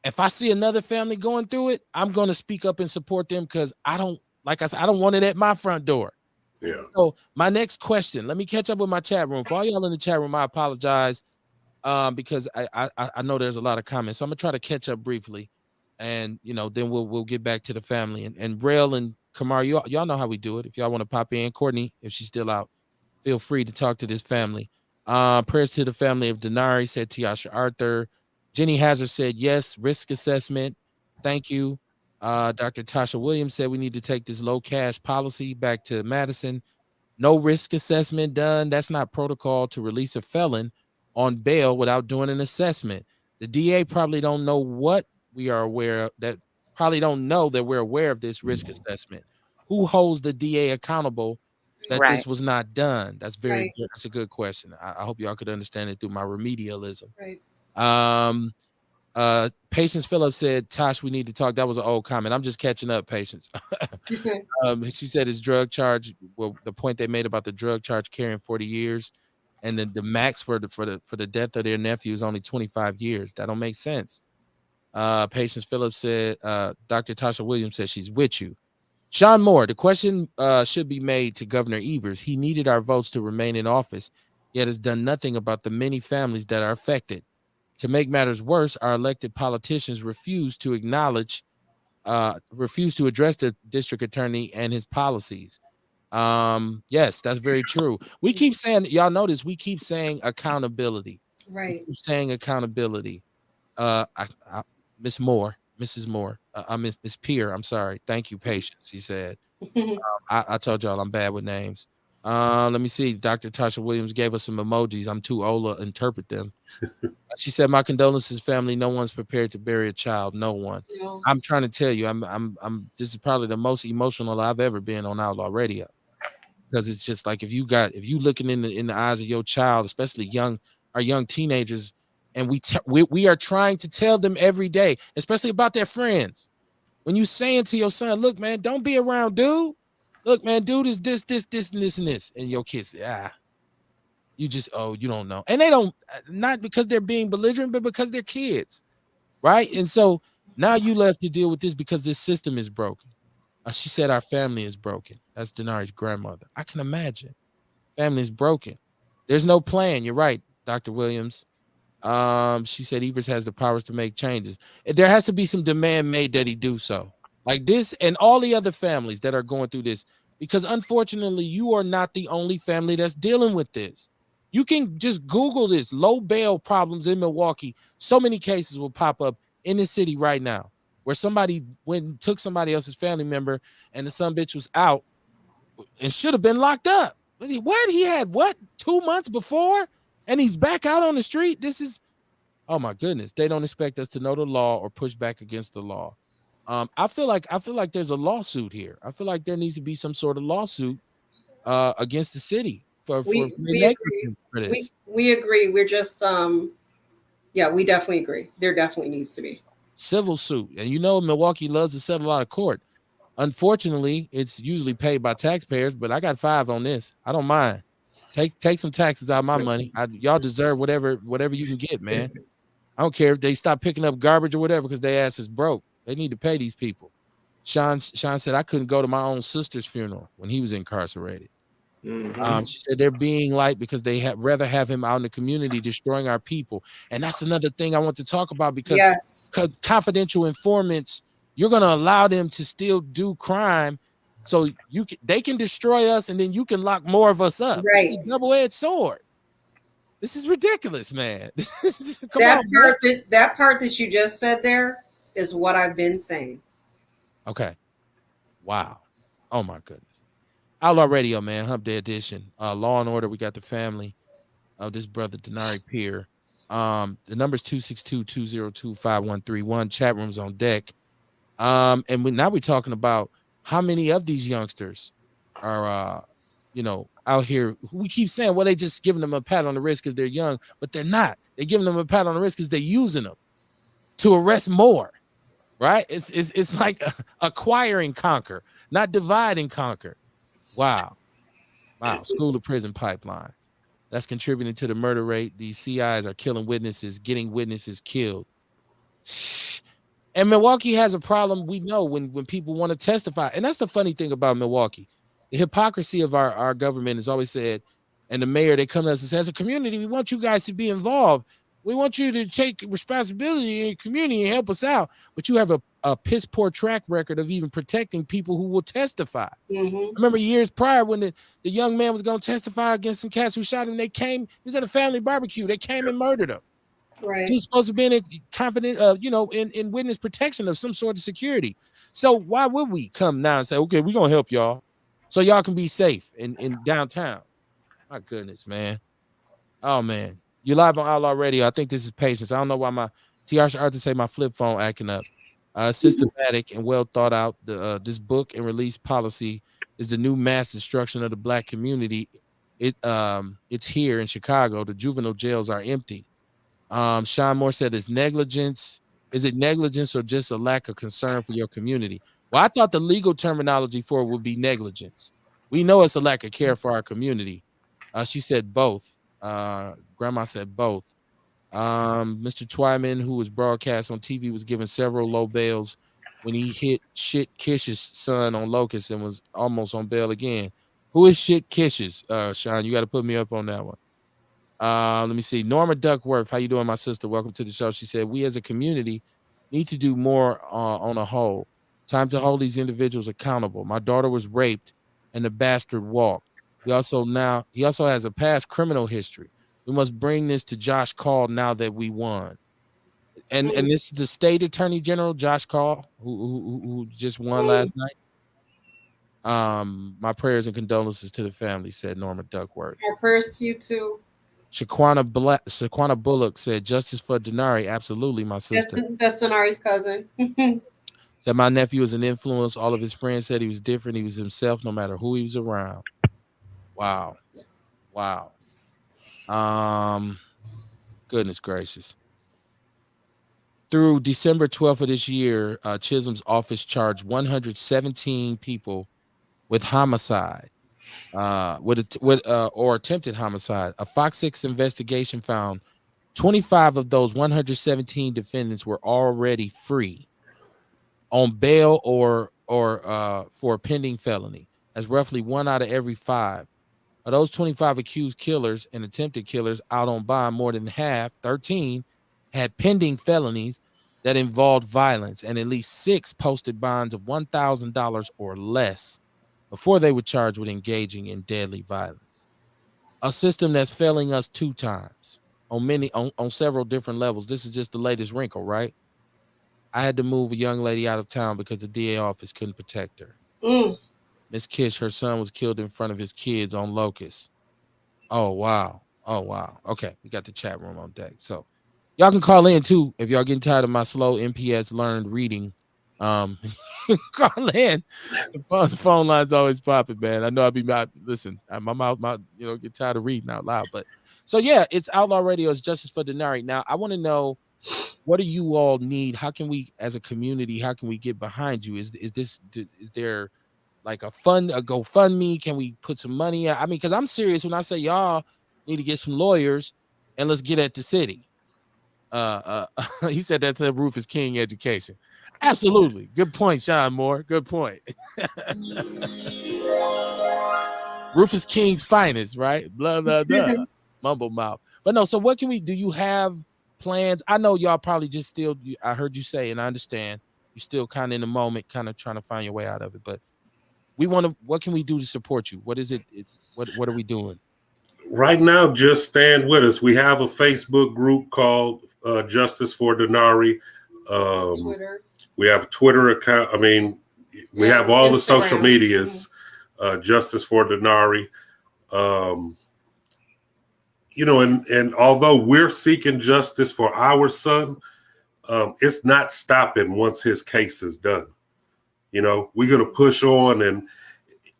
if I see another family going through it, I'm going to speak up and support them, because I don't want it at my front door. Yeah. So my next question, let me catch up with my chat room. For all y'all in the chat room, I apologize, because I know there's a lot of comments. So I'm gonna try to catch up briefly, and then we'll get back to the family. And Rail and Kamar, y'all know how we do it. If y'all want to pop in, Courtney, if she's still out, feel free to talk to this family. Prayers to the family of Denari, said Tiasha Arthur. Jenny Hazard said yes, risk assessment. Thank you. Dr. Tasha Williams said we need to take this low cash policy back to Madison. No risk assessment done. That's not protocol to release a felon on bail without doing an assessment. The DA probably don't know what we are aware of, that probably don't know that we're aware of this risk assessment. Who holds the DA accountable that this was not done? That's very good. That's a good question. I hope y'all could understand it through my remedialism. Right. Patience Phillips said, Tosh, we need to talk. That was an old comment. I'm just catching up, Patience. She said his drug charge, well, the point they made about the drug charge carrying 40 years, and the max for the death of their nephew is only 25 years. That don't make sense. Patience Phillips said, Dr. Tasha Williams said she's with you. Sean Moore, the question should be made to Governor Evers. He needed our votes to remain in office, yet has done nothing about the many families that are affected. To make matters worse, our elected politicians refuse to address the district attorney and his policies. Yes, that's very true. We keep saying, y'all notice, we keep saying accountability. Right. We keep saying accountability. Mrs. Moore, Miss Peer, I'm sorry. Thank you, Patience. She said, I told y'all I'm bad with names. Let me see. Dr. Tasha Williams gave us some emojis. I'm too old to interpret them. She said, "My condolences, family. No one's prepared to bury a child. No one." No. I'm trying to tell you, I'm. This is probably the most emotional I've ever been on Outlaw Radio, because it's just like if you looking in the eyes of your child, especially our young teenagers, and we are trying to tell them every day, especially about their friends. When you saying to your son, "Look, man, don't be around dude. Look, man, dude is this, and this, and this," and your kids, you just, oh, you don't know, and they don't, not because they're being belligerent, but because they're kids, right? And so now you left to deal with this because this system is broken. She said our family is broken. That's Denari's grandmother. I can imagine. Family is broken. There's no plan. You're right, Dr. Williams. She said Evers has the powers to make changes. There has to be some demand made that he do so. Like this and all the other families that are going through this, because unfortunately, you are not the only family that's dealing with this. You can just Google this low bail problems in Milwaukee. So many cases will pop up in the city right now where somebody went and took somebody else's family member and the son bitch was out and should have been locked up. What? He had what? 2 months before? And he's back out on the street. This is, oh my goodness. They don't expect us to know the law or push back against the law. I feel like there's a lawsuit here. I feel like there needs to be some sort of lawsuit against the city for We agree. for this. We agree. We're just yeah, we definitely agree. There definitely needs to be Civil suit. And you know Milwaukee loves to settle out of court. Unfortunately, it's usually paid by taxpayers, but I got 5 on this. I don't mind. Take some taxes out of my money. Y'all deserve whatever you can get, man. I don't care if they stop picking up garbage or whatever because their ass is broke. They need to pay these people. Sean said I couldn't go to my own sister's funeral when he was incarcerated. She said they're being light because they rather have him out in the community destroying our people. And that's another thing I want to talk about because yes. confidential informants, you're going to allow them to still do crime so they can destroy us and then you can lock more of us up. Right. It's a double-edged sword. This is ridiculous, man. That part that you just said there is what I've been saying. Okay. Wow. Oh my goodness. Outlaw Radio, man. Hump Day edition. Law and Order. We got the family of this brother Denari Pierre. The number's 262-202-5131. Chat room's on deck. And now we're talking about how many of these youngsters are out here. We keep saying, well, they just giving them a pat on the wrist because they're young, but they're not. They're giving them a pat on the wrist because they're using them to arrest more. Right? It's like acquire and conquer, not divide and conquer. Wow. School to prison pipeline. That's contributing to the murder rate. These CIs are killing witnesses, getting witnesses killed. And Milwaukee has a problem, we know, when people want to testify. And that's the funny thing about Milwaukee. The hypocrisy of our government is always said, and the mayor, they come to us and say, as a community, we want you guys to be involved. We want you to take responsibility in your community and help us out. But you have a piss poor track record of even protecting people who will testify. Mm-hmm. I remember years prior when the young man was going to testify against some cats who shot him. He was at a family barbecue. They came and murdered him. Right. He's supposed to be in witness protection of some sort of security. So why would we come now and say, okay, we're going to help y'all so y'all can be safe in downtown? My goodness, man. Oh, man. You're live on Outlaw Radio. I think this is patience. I don't know why my TR Arthur say my flip phone acting up. Systematic and well thought out. This book and release policy is the new mass destruction of the Black community. It's here in Chicago. The juvenile jails are empty. Sean Moore said it's negligence. Is it negligence or just a lack of concern for your community? Well, I thought the legal terminology for it would be negligence. We know it's a lack of care for our community. She said both. Grandma said both. Mr. Twyman, who was broadcast on TV, was given several low bails when he hit Shit Kish's son on Locust and was almost on bail again. Who is Shit Kish's? Sean, you got to put me up on that one. Let me see. Norma Duckworth, how you doing, my sister? Welcome to the show. She said, we as a community need to do more on a whole. Time to hold these individuals accountable. My daughter was raped and the bastard walked. He also has a past criminal history. We must bring this to Josh Call now that we won. And this is the state attorney general, Josh Call, who just won last night. My prayers and condolences to the family, said Norma Duckworth. Our prayers to you too. Shaquana Bullock said, justice for Denari. Absolutely, my sister. That's Denari's cousin. Said, my nephew was an influence. All of his friends said he was different. He was himself no matter who he was around. Wow. Wow. Goodness gracious. Through December 12th of this year, Chisholm's office charged 117 people with homicide, or attempted homicide. A Fox 6 investigation found 25 of those 117 defendants were already free on bail or for a pending felony. That's roughly 1 out of every 5. Of those 25 accused killers and attempted killers out on bond, more than half, 13, had pending felonies that involved violence, and at least 6 posted bonds of $1,000 or less before they were charged with engaging in deadly violence. A system that's failing us 2 times on several different levels. This is just the latest wrinkle, right? I had to move a young lady out of town because the DA office couldn't protect her. Miss Kish, her son was killed in front of his kids on Locust. Oh, wow. Oh, wow. Okay, we got the chat room on deck. So y'all can call in too if y'all getting tired of my slow MPS learned reading. Call in. The phone line's always popping, man. I know I'll be listen, my mouth, get tired of reading out loud. But so yeah, it's Outlaw Radio, it's Justice for Denari. Now, I want to know, what do you all need? How can we, as a community, how can we get behind you? Is there like a GoFundMe? Can we put some money out? I mean, because I'm serious when I say y'all need to get some lawyers and let's get at the city. He said that's a Rufus King education. Absolutely. Good point, Sean Moore. Good point. Rufus King's finest, right? Blah, blah, blah. Mumble mouth. But no, so what can we do? You have plans? I know y'all probably just still, I heard you say, and I understand you're still kind of in the moment, kind of trying to find your way out of it. But what can we do to support you? What is it? What are we doing? Right now, just stand with us. We have a Facebook group called Justice for Denari. Twitter. We have a Twitter account. I mean, we have all Instagram. The social medias, Justice for Denari. And although we're seeking justice for our son, it's not stopping once his case is done. We're going to push on. And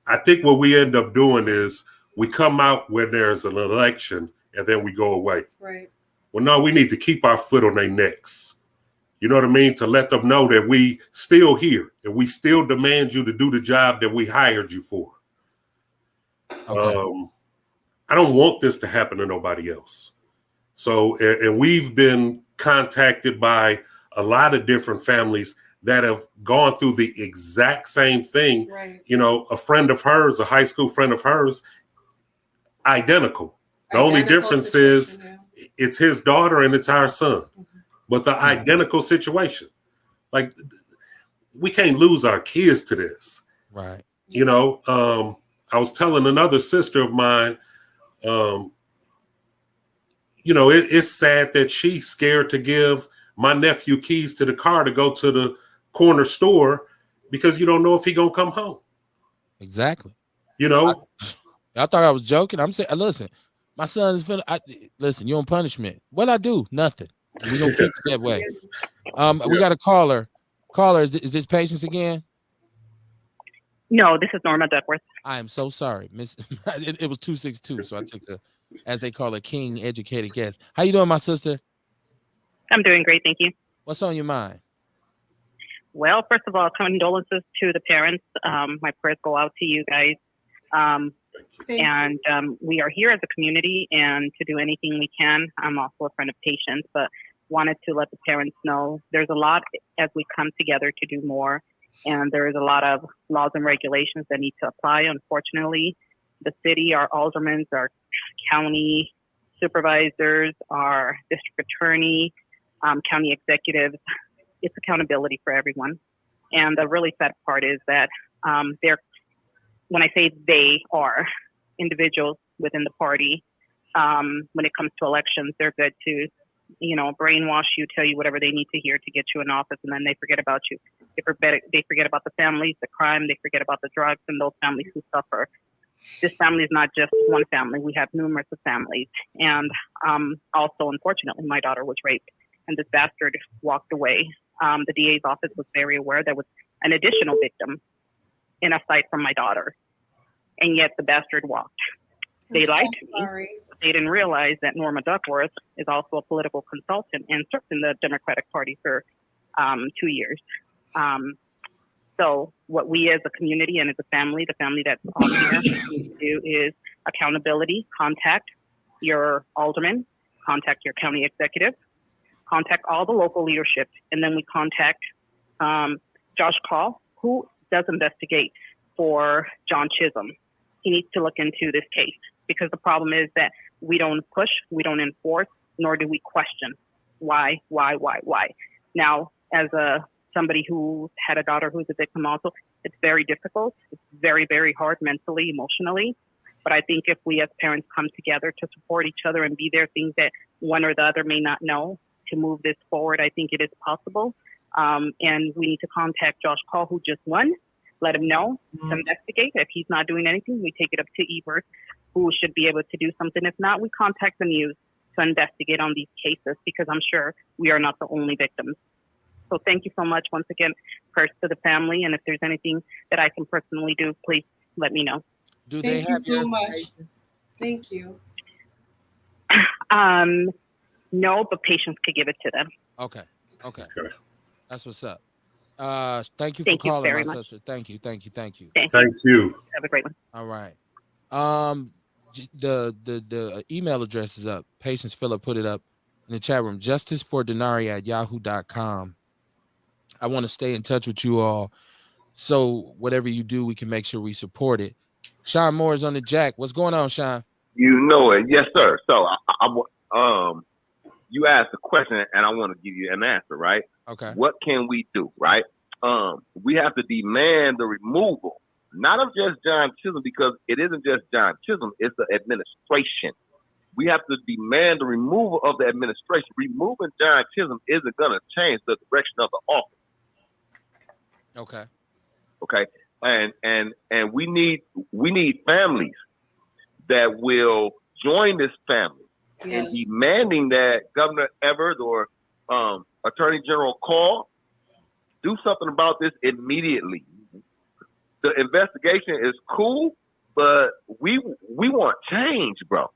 I think what we end up doing is we come out when there's an election and then we go away. Right. Well, no, we need to keep our foot on their necks. You know what I mean? To let them know that we still here and we still demand you to do the job that we hired you for. Okay. I don't want this to happen to nobody else. So, and we've been contacted by a lot of different families that have gone through the exact same thing. Right. A friend of hers, a high school friend of hers, identical. The only difference is it's his daughter and it's our son. But the identical situation. Like, we can't lose our kids to this. Right. I was telling another sister of mine, it's sad that she's scared to give my nephew keys to the car to go to the corner store because you don't know if he's going to come home. Exactly. I thought I was joking. I'm saying, listen, my son is listen, you're on punishment. What I do? Nothing. We don't keep it that way. We got a caller. Caller, is this Patience again? No, this is Norma Duckworth. I am so sorry, Miss. It was 262, so I took as they call it, King educated guest. How you doing, my sister? I'm doing great, thank you. What's on your mind? Well, first of all, condolences to the parents. My prayers go out to you guys. We are here as a community and to do anything we can. I'm also a friend of Patience, but wanted to let the parents know there's a lot as we come together to do more. And there's a lot of laws and regulations that need to apply. Unfortunately, the city, our aldermen, our county supervisors, our district attorney, county executives, it's accountability for everyone. And the really sad part is that when I say they are individuals within the party, when it comes to elections, they're good to brainwash you, tell you whatever they need to hear to get you in office, and then they forget about you. They forget about the families, the crime, they forget about the drugs, and those families who suffer. This family is not just one family. We have numerous of families. And also, unfortunately, my daughter was raped, and this bastard walked away. The DA's office was very aware there was an additional victim in a fight from my daughter, and yet the bastard walked. They lied to me. They didn't realize that Norma Duckworth is also a political consultant and served in the Democratic Party for 2 years. So what we as a community and as a family, the family that's on here, need to do is accountability, contact your alderman, contact your county executive, contact all the local leadership, and then we contact Josh Call, who does investigate for John Chisholm. He needs to look into this case, because the problem is that we don't push, we don't enforce, nor do we question why. Now, as somebody who had a daughter who's a victim also, it's very difficult. It's very, very hard mentally, emotionally. But I think if we as parents come together to support each other and be there, things that one or the other may not know, to move this forward, I think it is possible. And we need to contact Josh Call, who just won. Let him know to investigate. If he's not doing anything, we take it up to Ebert, who should be able to do something. If not, we contact the news to investigate on these cases, because I'm sure we are not the only victims. So thank you so much once again, first to the family. And if there's anything that I can personally do, please let me know. Do they Thank have you so your much. information? Thank you. No, but patients could give it to them. Okay. Okay. That's what's up. Thank you for Thank you calling, very my much. sister. Thank you. Thank you. Thank you. Have a great one. All right. The email address is up. Patience Phillip put it up in the chat room. justicefordenari@yahoo.com. I want to stay in touch with you all, so whatever you do, we can make sure we support it. Sean Moore is on the jack. What's going on, Sean? You know it, yes, sir. So, you asked a question, and I want to give you an answer, right? Okay. What can we do, right? We have to demand the removal, not of just John Chisholm, because it isn't just John Chisholm; it's the administration. We have to demand the removal of the administration. Removing John Chisholm isn't going to change the direction of the office. Okay, and we need families that will join this family in demanding that Governor Everett or Attorney General Call do something about this immediately. The investigation is cool, but we want change, bro.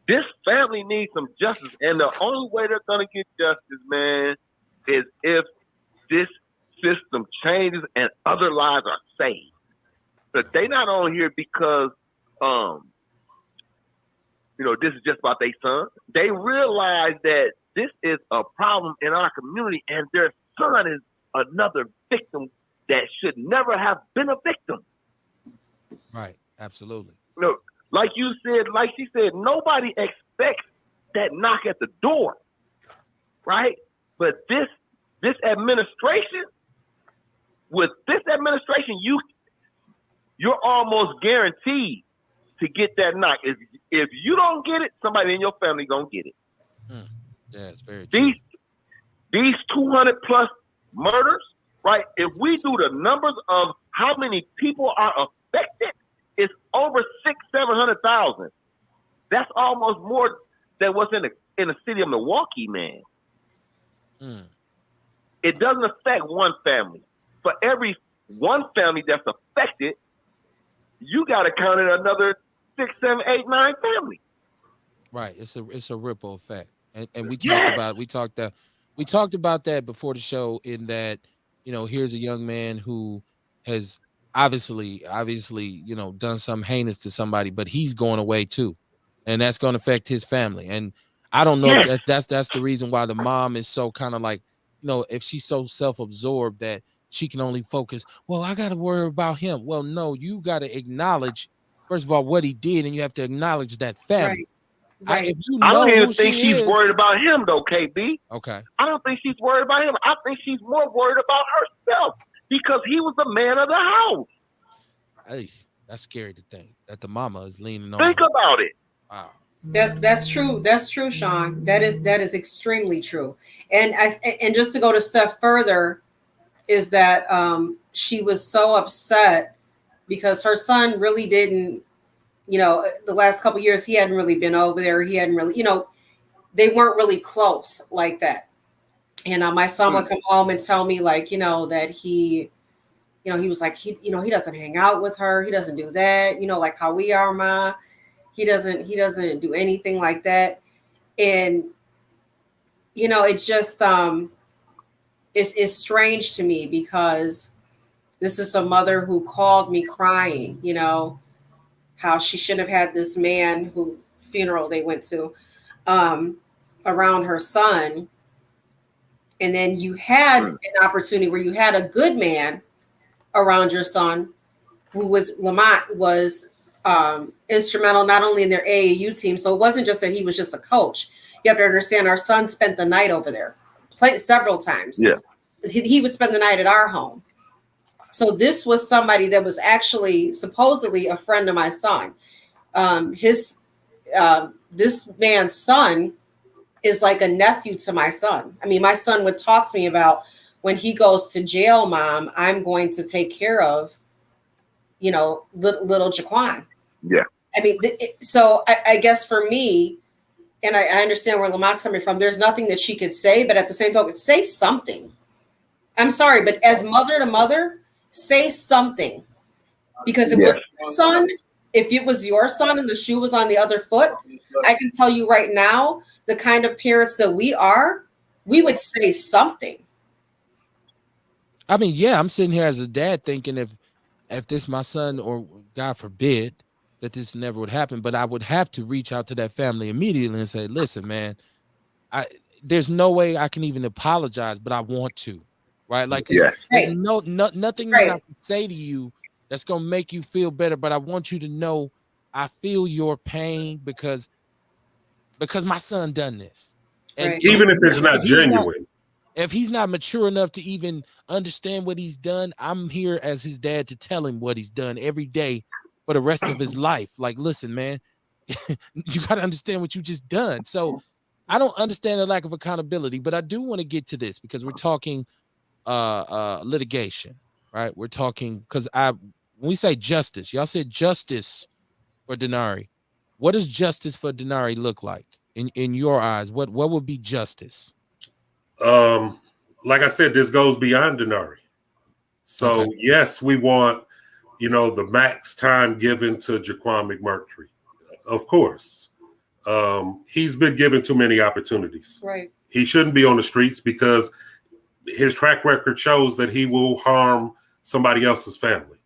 This family needs some justice, and the only way they're gonna get justice, man, is if this system changes and other lives are saved. But they not on here because this is just about their son. They realize that this is a problem in our community, and their son is another victim that should never have been a victim. Right. Absolutely. Like you said, like she said, nobody expects that knock at the door, right? But this administration, with this administration, you're almost guaranteed to get that knock. If you don't get it, somebody in your family gonna get it. Yeah, it's very true. These 200 plus murders, right? If we do the numbers of how many people are affected, it's over 600,000-700,000. That's almost more than what's in the city of Milwaukee, man. It doesn't affect one family. For every one family that's affected, you got to count it another 6, 7, 8, 9 families. Right. It's a ripple effect, and we talked about that before the show. In that, here's a young man who has obviously, done something heinous to somebody, but he's going away too, and that's going to affect his family. And I don't know if that's the reason why the mom is so kind of like, if she's so self-absorbed that she can only focus. Well, I got to worry about him. Well, no, you got to acknowledge first of all what he did, and you have to acknowledge that family. Right. If you I know don't even who think she's worried about him, though, KB. Okay. I don't think she's worried about him. I think she's more worried about herself because he was the man of the house. Hey, that's scary to think that the mama is leaning on. Think about it. Wow. That's true. That's true, Sean. That is extremely true. And just to go to step further is that she was so upset because her son really didn't, the last couple of years he hadn't really been over there. He hadn't really, they weren't really close like that. And my son would come home and tell me like, that he was like, he doesn't hang out with her. He doesn't do that. Like how we are, Ma. He doesn't do anything like that. And, it's just, it's strange to me because this is a mother who called me crying, how she shouldn't have had this man who funeral they went to around her son. And then you had an opportunity where you had a good man around your son, who was Lamont was instrumental not only in their AAU team. So it wasn't just that he was just a coach. You have to understand our son spent the night over there, played several times. Yeah. He would spend the night at our home. So this was somebody that was actually supposedly a friend of my son. This man's son is like a nephew to my son. I mean, my son would talk to me about when he goes to jail, Mom, I'm going to take care of, little Jaquan. Yeah. I mean, so I guess for me, and I understand where Lamont's coming from, there's nothing that she could say, but at the same time, say something. I'm sorry, but as mother to mother, say something. Because if it was your son and the shoe was on the other foot, I can tell you right now, the kind of parents that we are, we would say something. I mean, yeah, I'm sitting here as a dad thinking if this my son, or God forbid that this never would happen, but I would have to reach out to that family immediately and say, listen, man, there's no way I can even apologize, but I want to, right? Like, there's nothing that I can say to you that's going to make you feel better, but I want you to know I feel your pain because my son done this. And even if it's not genuine. If he's not mature enough to even understand what he's done, I'm here as his dad to tell him what he's done every day for the rest of his life. Like, listen, man, you got to understand what you just done. So I don't understand the lack of accountability, but I do want to get to this because we're talking litigation, right? We're talking because when we say justice, y'all said justice for Denari. What does justice for Denari look like in your eyes? What would be justice? Like I said, this goes beyond Denari. So yes, we want, the max time given to Jaquan McMurtry. Of course. He's been given too many opportunities. Right. He shouldn't be on the streets because his track record shows that he will harm somebody else's family.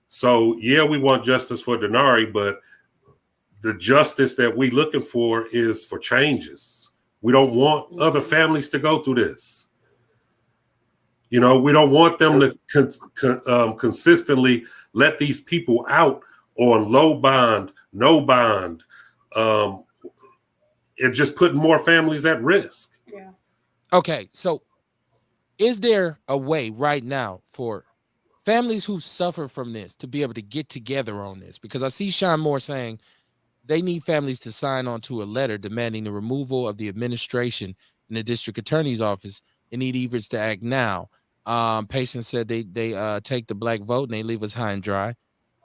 So yeah, we want justice for Denari, but the justice that we're looking for is for changes. We don't want other families to go through this. We don't want them to consistently let these people out on low bond, no bond, and just putting more families at risk. Yeah. Okay, so is there a way right now for families who suffer from this to be able to get together on this? Because I see Sean Moore saying they need families to sign on to a letter demanding the removal of the administration in the district attorney's office and need Everts to act now. Patients said they take the black vote and they leave us high and dry.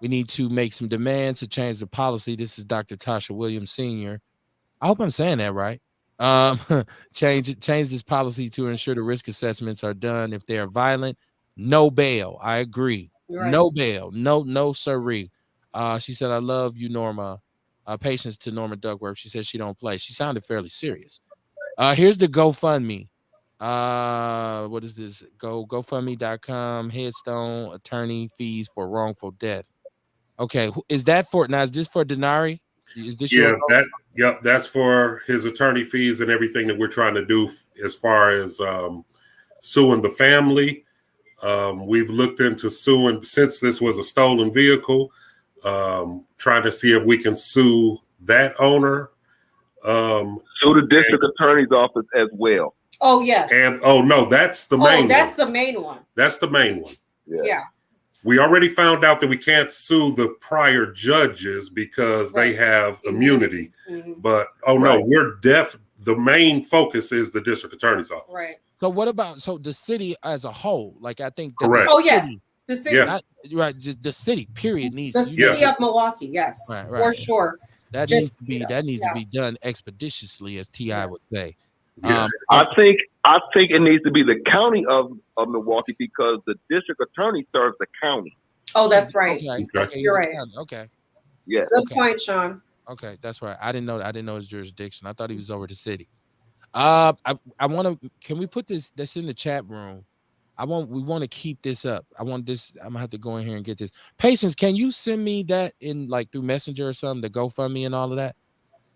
We need to make some demands to change the policy. This is Dr. Tasha Williams Sr. I hope I'm saying that right. Change this policy to ensure the risk assessments are done. If they are violent, no bail. I agree. Right. No bail. No siree. She said, I love you, Norma. Patience to Norma Duckworth. She said she don't play. She sounded fairly serious. Here's the GoFundMe. What is this? GoFundMe.com. Headstone attorney fees for wrongful death. Okay, is that for now? Is this for Denari? Is this that's for his attorney fees and everything that we're trying to do as far as suing the family. We've looked into suing since this was a stolen vehicle. Trying to see if we can sue that owner. Sue the district attorney's office as well. Oh, yes. And no, that's the main one. That's the main one. That's the main one. Yeah. We already found out that we can't sue the prior judges because they have immunity. Mm-hmm. But no, we're the main focus is the district attorney's office. Right. So what about the city as a whole? Like I think that Correct. The city. Yeah. Right. Just the city. Period needs the city of Milwaukee. Yes. Right. For sure. That needs to be done expeditiously, as T.I. would say. Yeah. I think it needs to be the county of Milwaukee because the district attorney serves the county. Oh, that's right. Okay. You're right. Okay. Yeah. Good point, Sean. Okay, that's right. I didn't know his jurisdiction. I thought he was over the city. I want to. Can we put this in the chat room? We want to keep this up. I want this. I'm gonna have to go in here and get this. Patience, can you send me that in like through Messenger or something, the GoFundMe and all of that?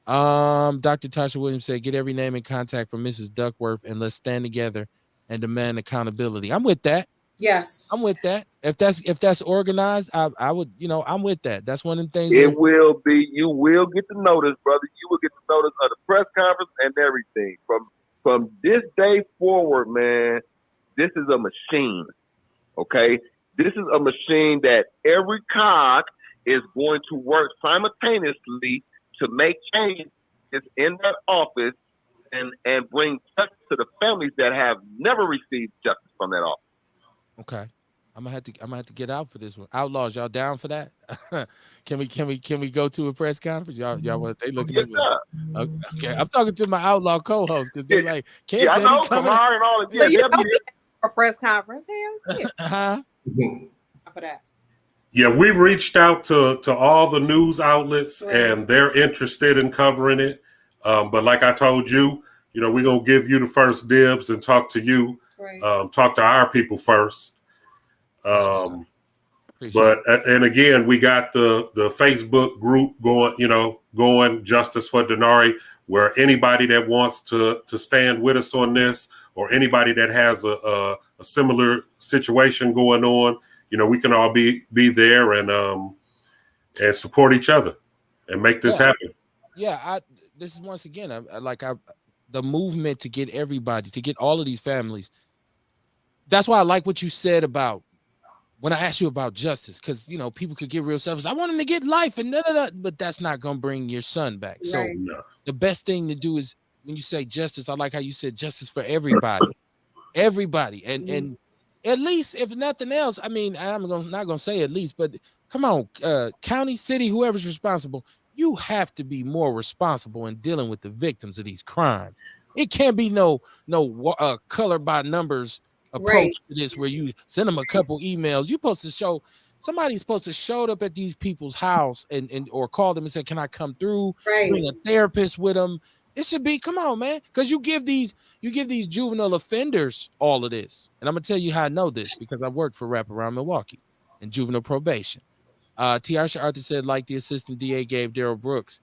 Dr. Tasha Williams said, get every name and contact from Mrs. Duckworth and let's stand together and demand accountability. I'm with that. Yes. I'm with that. If that's organized, I would, I'm with that. That's one of the things. It will be. You will get the notice, brother. You will get the notice of the press conference and everything. From this day forward, man, this is a machine. Okay? This is a machine that every cog is going to work simultaneously to make changes in that office and bring justice to the families that have never received justice from that office. Okay. I'm gonna have to get out for this one. Outlaws, y'all down for that? Can we go to a press conference? Y'all want they looking at me. Okay. I'm talking to my outlaw co-host because they're like, Kim said he coming. And all of a press conference. Hell yeah. For that. Yeah, we reached out to all the news outlets and they're interested in covering it. But like I told you, we're gonna give you the first dibs and talk to you. Talk to our people first. But and again, we got the Facebook group going Justice for Denari, where anybody that wants to stand with us on this, or anybody that has a similar situation going on, we can all be there and support each other and make this happen. Yeah, this is once again, the movement to get everybody, to get all of these families. That's why I like what you said about when I asked you about justice, because people could get real selfish. I want him to get life and but that's not gonna bring your son back. So the best thing to do is when you say justice, I like how you said justice for everybody, and at least if nothing else, I mean, not gonna say at least, but come on, county, city, whoever's responsible, you have to be more responsible in dealing with the victims of these crimes. It can't be no color by numbers approach to this where you send them a couple emails. Somebody's supposed to show up at these people's house and or call them and say, can I come through? Bring a therapist with them. It should be, come on, man, because you give these juvenile offenders all of this. And I'm gonna tell you how I know this, because I worked for Wraparound Milwaukee in juvenile probation. Tiarsha Arthur said, like the assistant DA gave Daryl Brooks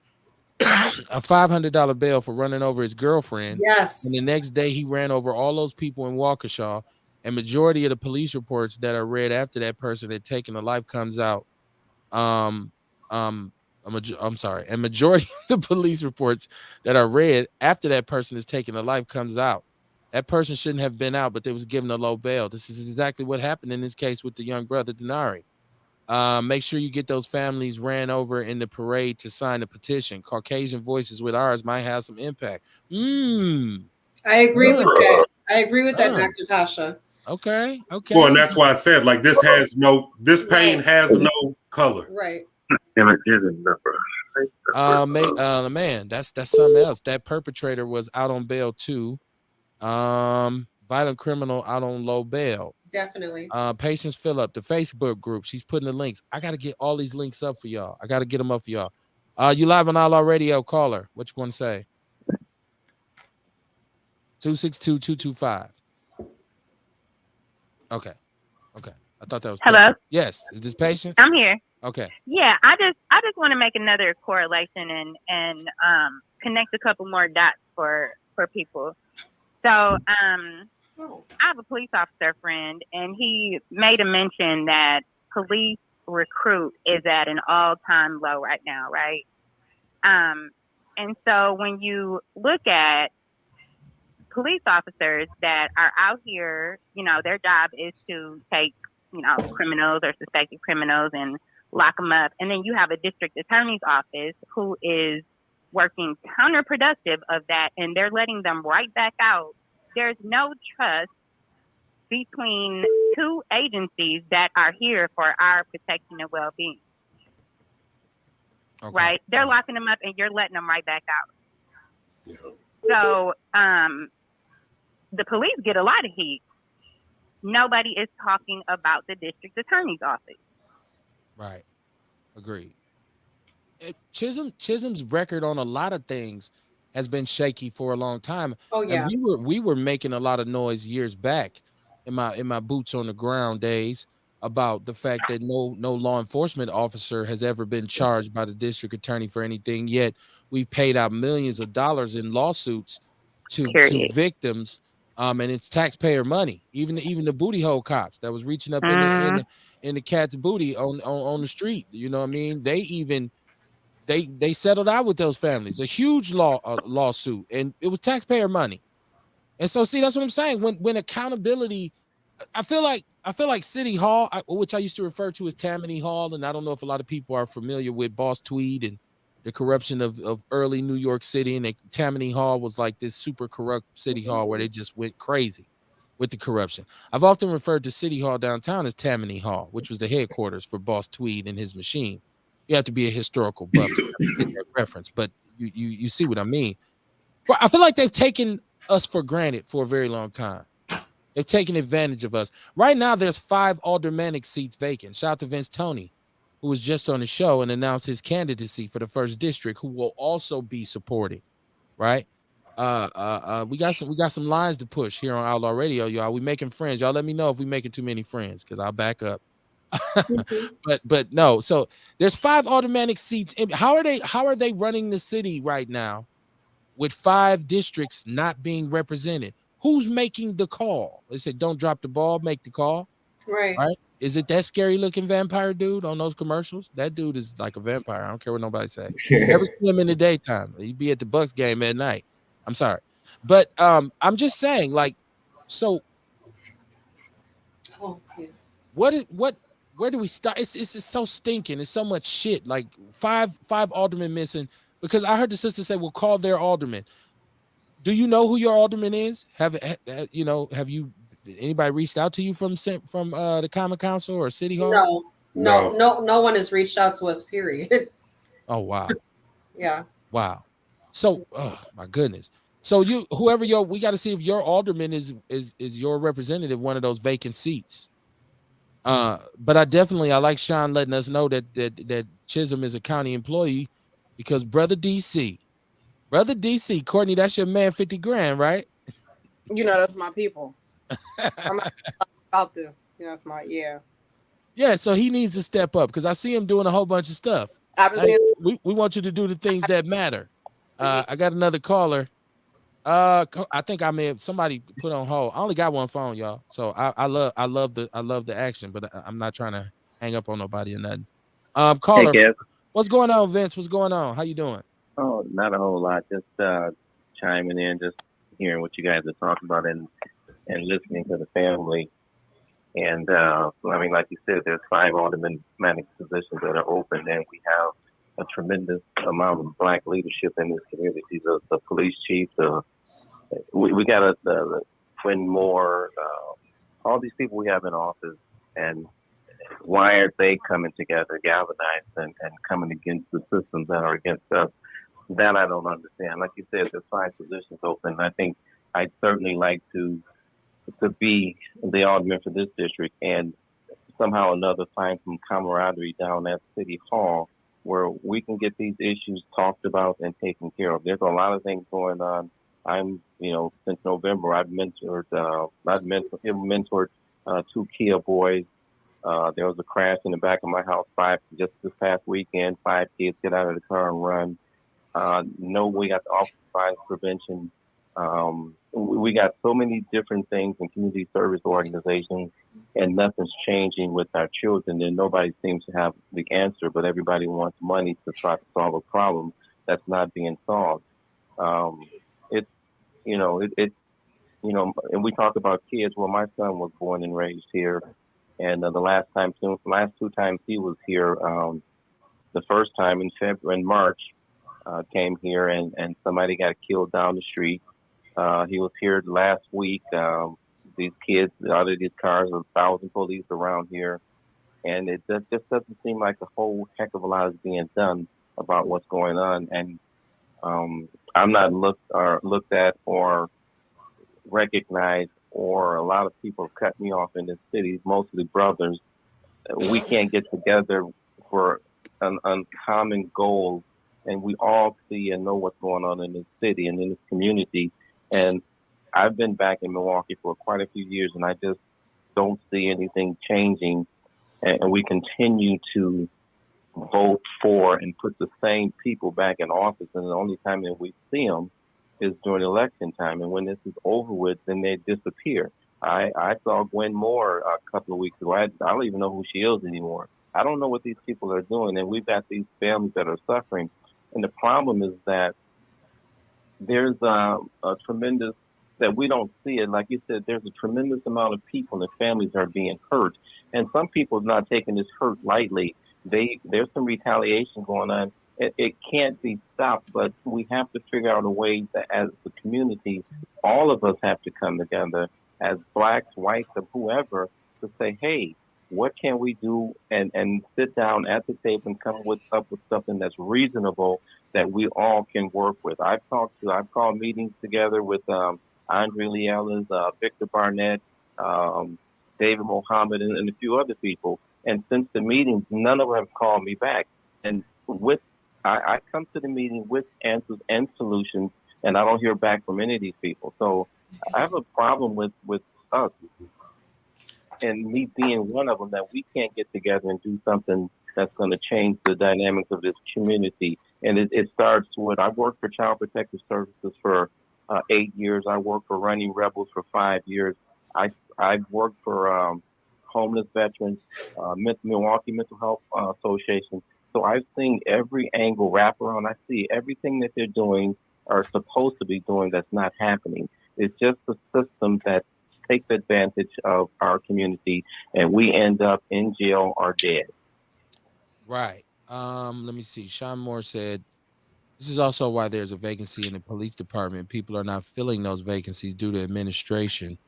a $500 bail for running over his girlfriend. Yes. And the next day he ran over all those people in Waukesha. And majority of the police reports that are read after that person had taken a life comes out. I'm sorry. And majority of the police reports that are read after that person is taken a life comes out. That person shouldn't have been out, but they was given a low bail. This is exactly what happened in this case with the young brother Denari. Make sure you get those families ran over in the parade to sign the petition. Caucasian voices with ours might have some impact. I agree with that. I agree with that, Dr. Tasha. Okay. Well, and that's why I said, like, this pain has no color. Right. And it is a number. Man, that's something else. That perpetrator was out on bail too. Violent criminal out on low bail. Definitely. Patience Phillip, the Facebook group. She's putting the links. I got to get all these links up for y'all. I got to get them up for y'all. You live on Outlaw Radio, caller. What you want to say? 262-225. Okay. I thought that was hello. clear. Yes. Is this Patience? I'm here. Okay. Yeah, I just want to make another correlation and connect a couple more dots for people. So I have a police officer friend, and he made a mention that police recruit is at an all-time low right now, right? And so when you look at police officers that are out here, their job is to take criminals or suspected criminals and lock them up. And then you have a district attorney's office who is working counterproductive of that, and they're letting them right back out. There's no trust between two agencies that are here for our protection and well-being. Okay. Right? They're locking them up, and you're letting them right back out. Yeah. So the police get a lot of heat. Nobody is talking about the district attorney's office. Right. Agreed. Chisholm's record on a lot of things has been shaky for a long time. Oh yeah. And we were making a lot of noise years back in my boots on the ground days about the fact that no law enforcement officer has ever been charged by the district attorney for anything, yet we've paid out millions of dollars in lawsuits to Period. victims, and it's taxpayer money. Even the booty hole cops that was reaching up in the cat's booty on the street, you know what I mean? They settled out with those families, a huge lawsuit, and it was taxpayer money. And so, see, that's what I'm saying. When accountability, I feel like City Hall, which I used to refer to as Tammany Hall, and I don't know if a lot of people are familiar with Boss Tweed and the corruption of early New York City, and Tammany Hall was like this super corrupt city hall where they just went crazy with the corruption. I've often referred to City Hall downtown as Tammany Hall, which was the headquarters for Boss Tweed and his machine. You have to be a historical buff to get that reference, but you see what I mean. I feel like they've taken us for granted for a very long time. They've taken advantage of us. Right now, there's 5 aldermanic seats vacant. Shout out to Vince Toney, who was just on the show and announced his candidacy for the 1st district, who will also be supporting. Right? We got some lines to push here on Outlaw Radio, y'all. We making friends. Y'all let me know if we making too many friends, because I'll back up. but no, so there's 5 aldermanic seats. How are they running the city right now with 5 districts not being represented? Who's making the call? They said, don't drop the ball, make the call. Right. Is it that scary looking vampire dude on those commercials? That dude is like a vampire. I don't care what nobody say. Never see him in the daytime. He'd be at the Bucks game at night. I'm sorry, but I'm just saying, like, so where do we start? It's so stinking. It's so much shit. Like five aldermen missing, because I heard the sister say, "We'll call their alderman." Do you know who your alderman is? Have you anybody reached out to you from the Common Council or City Hall? No one has reached out to us, period. Oh wow. Yeah. Wow. So, oh my goodness. So we got to see if your alderman is your representative, one of those vacant seats. But I like Sean letting us know that Chisholm is a county employee, because brother DC, Courtney, that's your man, 50 grand, right? You know, that's my people. I'm not about this. You know, that's my Yeah, so he needs to step up, because I see him doing a whole bunch of stuff. We want you to do the things that matter. I got another caller. I think somebody put on hold. I only got one phone, y'all. So I love the action, but I'm not trying to hang up on nobody or nothing. Caller, Hey, what's going on, Vince? What's going on? How you doing? Oh, not a whole lot. Just chiming in, just hearing what you guys are talking about, and listening to the family. And I mean, like you said, there's 5 aldermanic positions that are open, and we have a tremendous amount of Black leadership in this community. The police chief, we got the Quinn Moore, all these people we have in office, and why aren't they coming together, galvanized, and coming against the systems that are against us? That I don't understand. Like you said, there's 5 positions open. I think I'd certainly like to be the alderman for this district, and somehow or another find some camaraderie down at City Hall where we can get these issues talked about and taken care of. There's a lot of things going on. Since November, I've mentored 2 Kia boys. There was a crash in the back of my house just this past weekend. 5 kids get out of the car and run. We got the office of violence prevention. We got so many different things in community service organizations, and nothing's changing with our children, and nobody seems to have the answer, but everybody wants money to try to solve a problem that's not being solved. And we talk about kids. Well, my son was born and raised here. And the last two times he was here, the first time in February, in March, came here and somebody got killed down the street. He was here last week. These kids out of these cars, 1,000 police around here, and it just doesn't seem like a whole heck of a lot is being done about what's going on. And I'm not looked at or recognized, or a lot of people have cut me off in this city, mostly brothers. We can't get together for an uncommon goal, and we all see and know what's going on in this city and in this community. And I've been back in Milwaukee for quite a few years, and I just don't see anything changing. And we continue to vote for and put the same people back in office, and the only time that we see them is during election time. And when this is over with, then they disappear. I saw Gwen Moore a couple of weeks ago. I don't even know who she is anymore. I don't know what these people are doing, and we've got these families that are suffering. And the problem is that there's a tremendous, that we don't see it. Like you said, there's a tremendous amount of people and families are being hurt. And some people are not taking this hurt lightly. There's some retaliation going on. It can't be stopped, but we have to figure out a way that as a community, all of us have to come together as blacks, whites, or whoever to say, hey, what can we do, and sit down at the table and come up with something that's reasonable that we all can work with. I've called meetings together with Andre Lee Ellis, Victor Barnett, David Mohammed, and a few other people. And since the meetings, none of them have called me back. And I come to the meeting with answers and solutions, and I don't hear back from any of these people. So I have a problem with us, and me being one of them, that we can't get together and do something that's going to change the dynamics of this community. And it starts with, I worked for Child Protective Services for 8 years. I worked for Running Rebels for 5 years. I've worked for homeless veterans, Milwaukee Mental Health Association. So I've seen every angle wrap around. I see everything that they're doing or supposed to be doing that's not happening. It's just a system that takes advantage of our community, and we end up in jail or dead. Right. Let me see. Sean Moore said, this is also why there's a vacancy in the police department. People are not filling those vacancies due to administration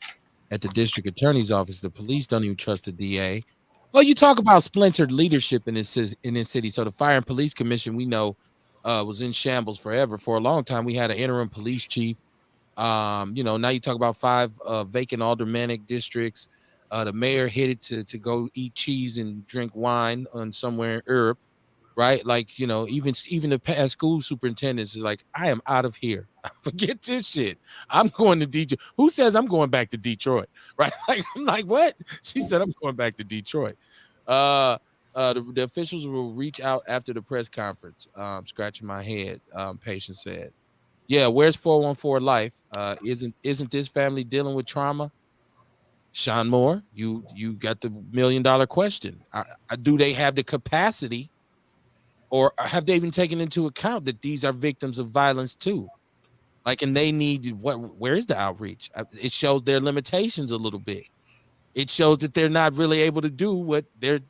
at the district attorney's office. The police don't even trust the DA. Well, you talk about splintered leadership in this city. So the Fire and Police Commission, we know, was in shambles forever. For a long time, we had an interim police chief. Now you talk about 5 vacant aldermanic districts. The mayor headed to go eat cheese and drink wine on somewhere in Europe, right? Like, even the past school superintendents is like, I am out of here. Forget this shit. I'm going to Detroit. Who says I'm going back to Detroit? Right? Like, I'm like, what? She said I'm going back to Detroit. The officials will reach out after the press conference. Scratching my head. Patience said. Yeah, where's 414 Life? Isn't this family dealing with trauma? Sean Moore, you got the $1 million question. Do they have the capacity, or have they even taken into account that these are victims of violence too? Like, and they need where's the outreach? It shows their limitations a little bit. It shows that they're not really able to do what they're,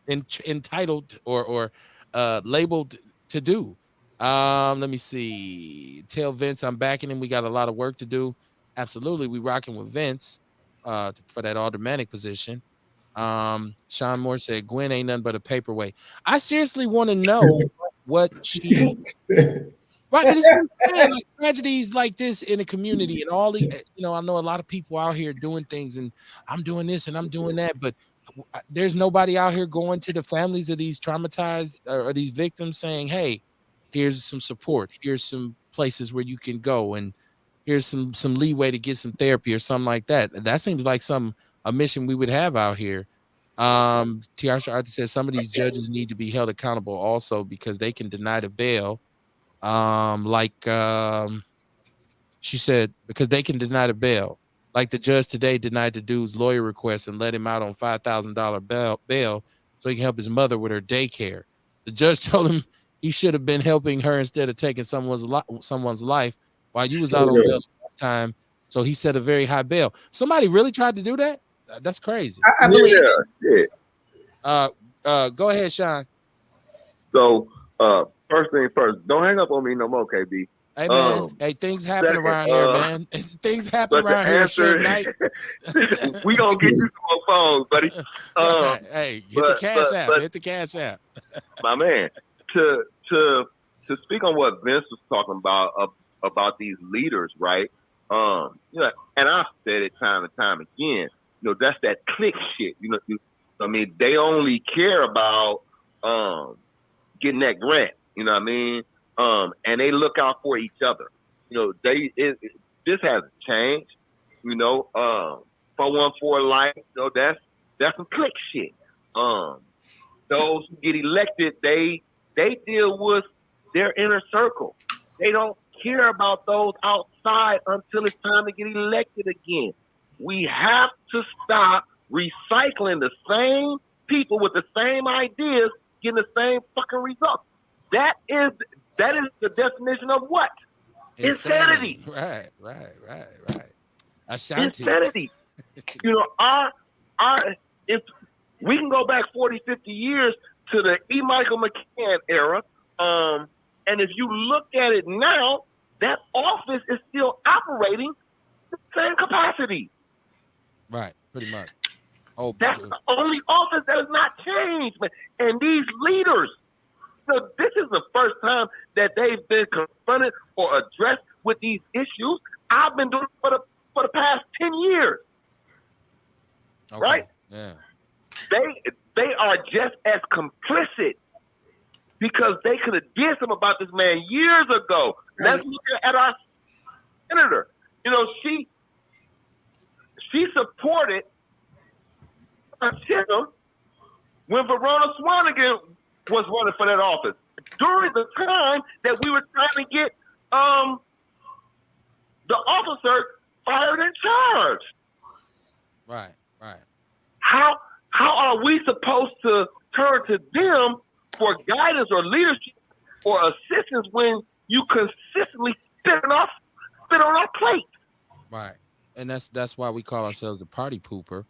entitled or labeled to do. Let me see. Tell Vince I'm backing him. We got a lot of work to do. Absolutely, we rocking with Vince for that aldermanic position. Sean Moore said Gwen ain't nothing but a paperweight. I seriously want to know what she right, but it's like tragedies like this in the community, and all the I know a lot of people out here doing things, and I'm doing this and I'm doing that, but there's nobody out here going to the families of these traumatized or these victims saying, hey, here's some support, here's some places where you can go, and here's some leeway to get some therapy or something like that. That seems like a mission we would have out here. Tiasha Arthur says some of these judges need to be held accountable also because they can deny the bail. She said, because they can deny the bail. Like the judge today denied the dude's lawyer request and let him out on $5,000 bail so he can help his mother with her daycare. The judge told him he should have been helping her instead of taking someone's life while you was out on bail last time. So he set a very high bail. Somebody really tried to do that? That's crazy. I believe. Yeah. Go ahead, Sean. So, first thing first, don't hang up on me no more, KB. Hey man, hey, things happen Second, around here, man. Things happen but the around here, answer, Suge Knight. we gonna get you some more phones, buddy. Right. Hey, hit the cash app. But Hit the cash app. my man, to speak on what Vince was talking about these leaders, right? You know, and I've said it time and time again. You know, that's that click shit. You know, I mean, they only care about getting that grant. You know what I mean? And they look out for each other. You know, this hasn't changed. You know, 414 life. You know, that's some click shit. Those who get elected, they deal with their inner circle. They don't care about those outside until it's time to get elected again. We have to stop recycling the same people with the same ideas, getting the same fucking results. That is the definition of what? Insanity. Right. Ashanti. Insanity. You know, if we can go back 40, 50 years to the E. Michael McCann era, and if you look at it now, that office is still operating the same capacity. Right, pretty much. Oh, that's the only office that has not changed, man. And these leaders, so this is the first time that they've been confronted or addressed with these issues. I've been doing it for the past 10 years. Okay. Right? Yeah. They are just as complicit because they could have did something about this man years ago. Right. Let's look at our senator. You know, she supported Chisholm when Verona Swanigan was running for that office during the time that we were trying to get the officer fired and charged. Right. How are we supposed to turn to them for guidance or leadership or assistance when you consistently spit on our plate? Right. And that's why we call ourselves the party pooper.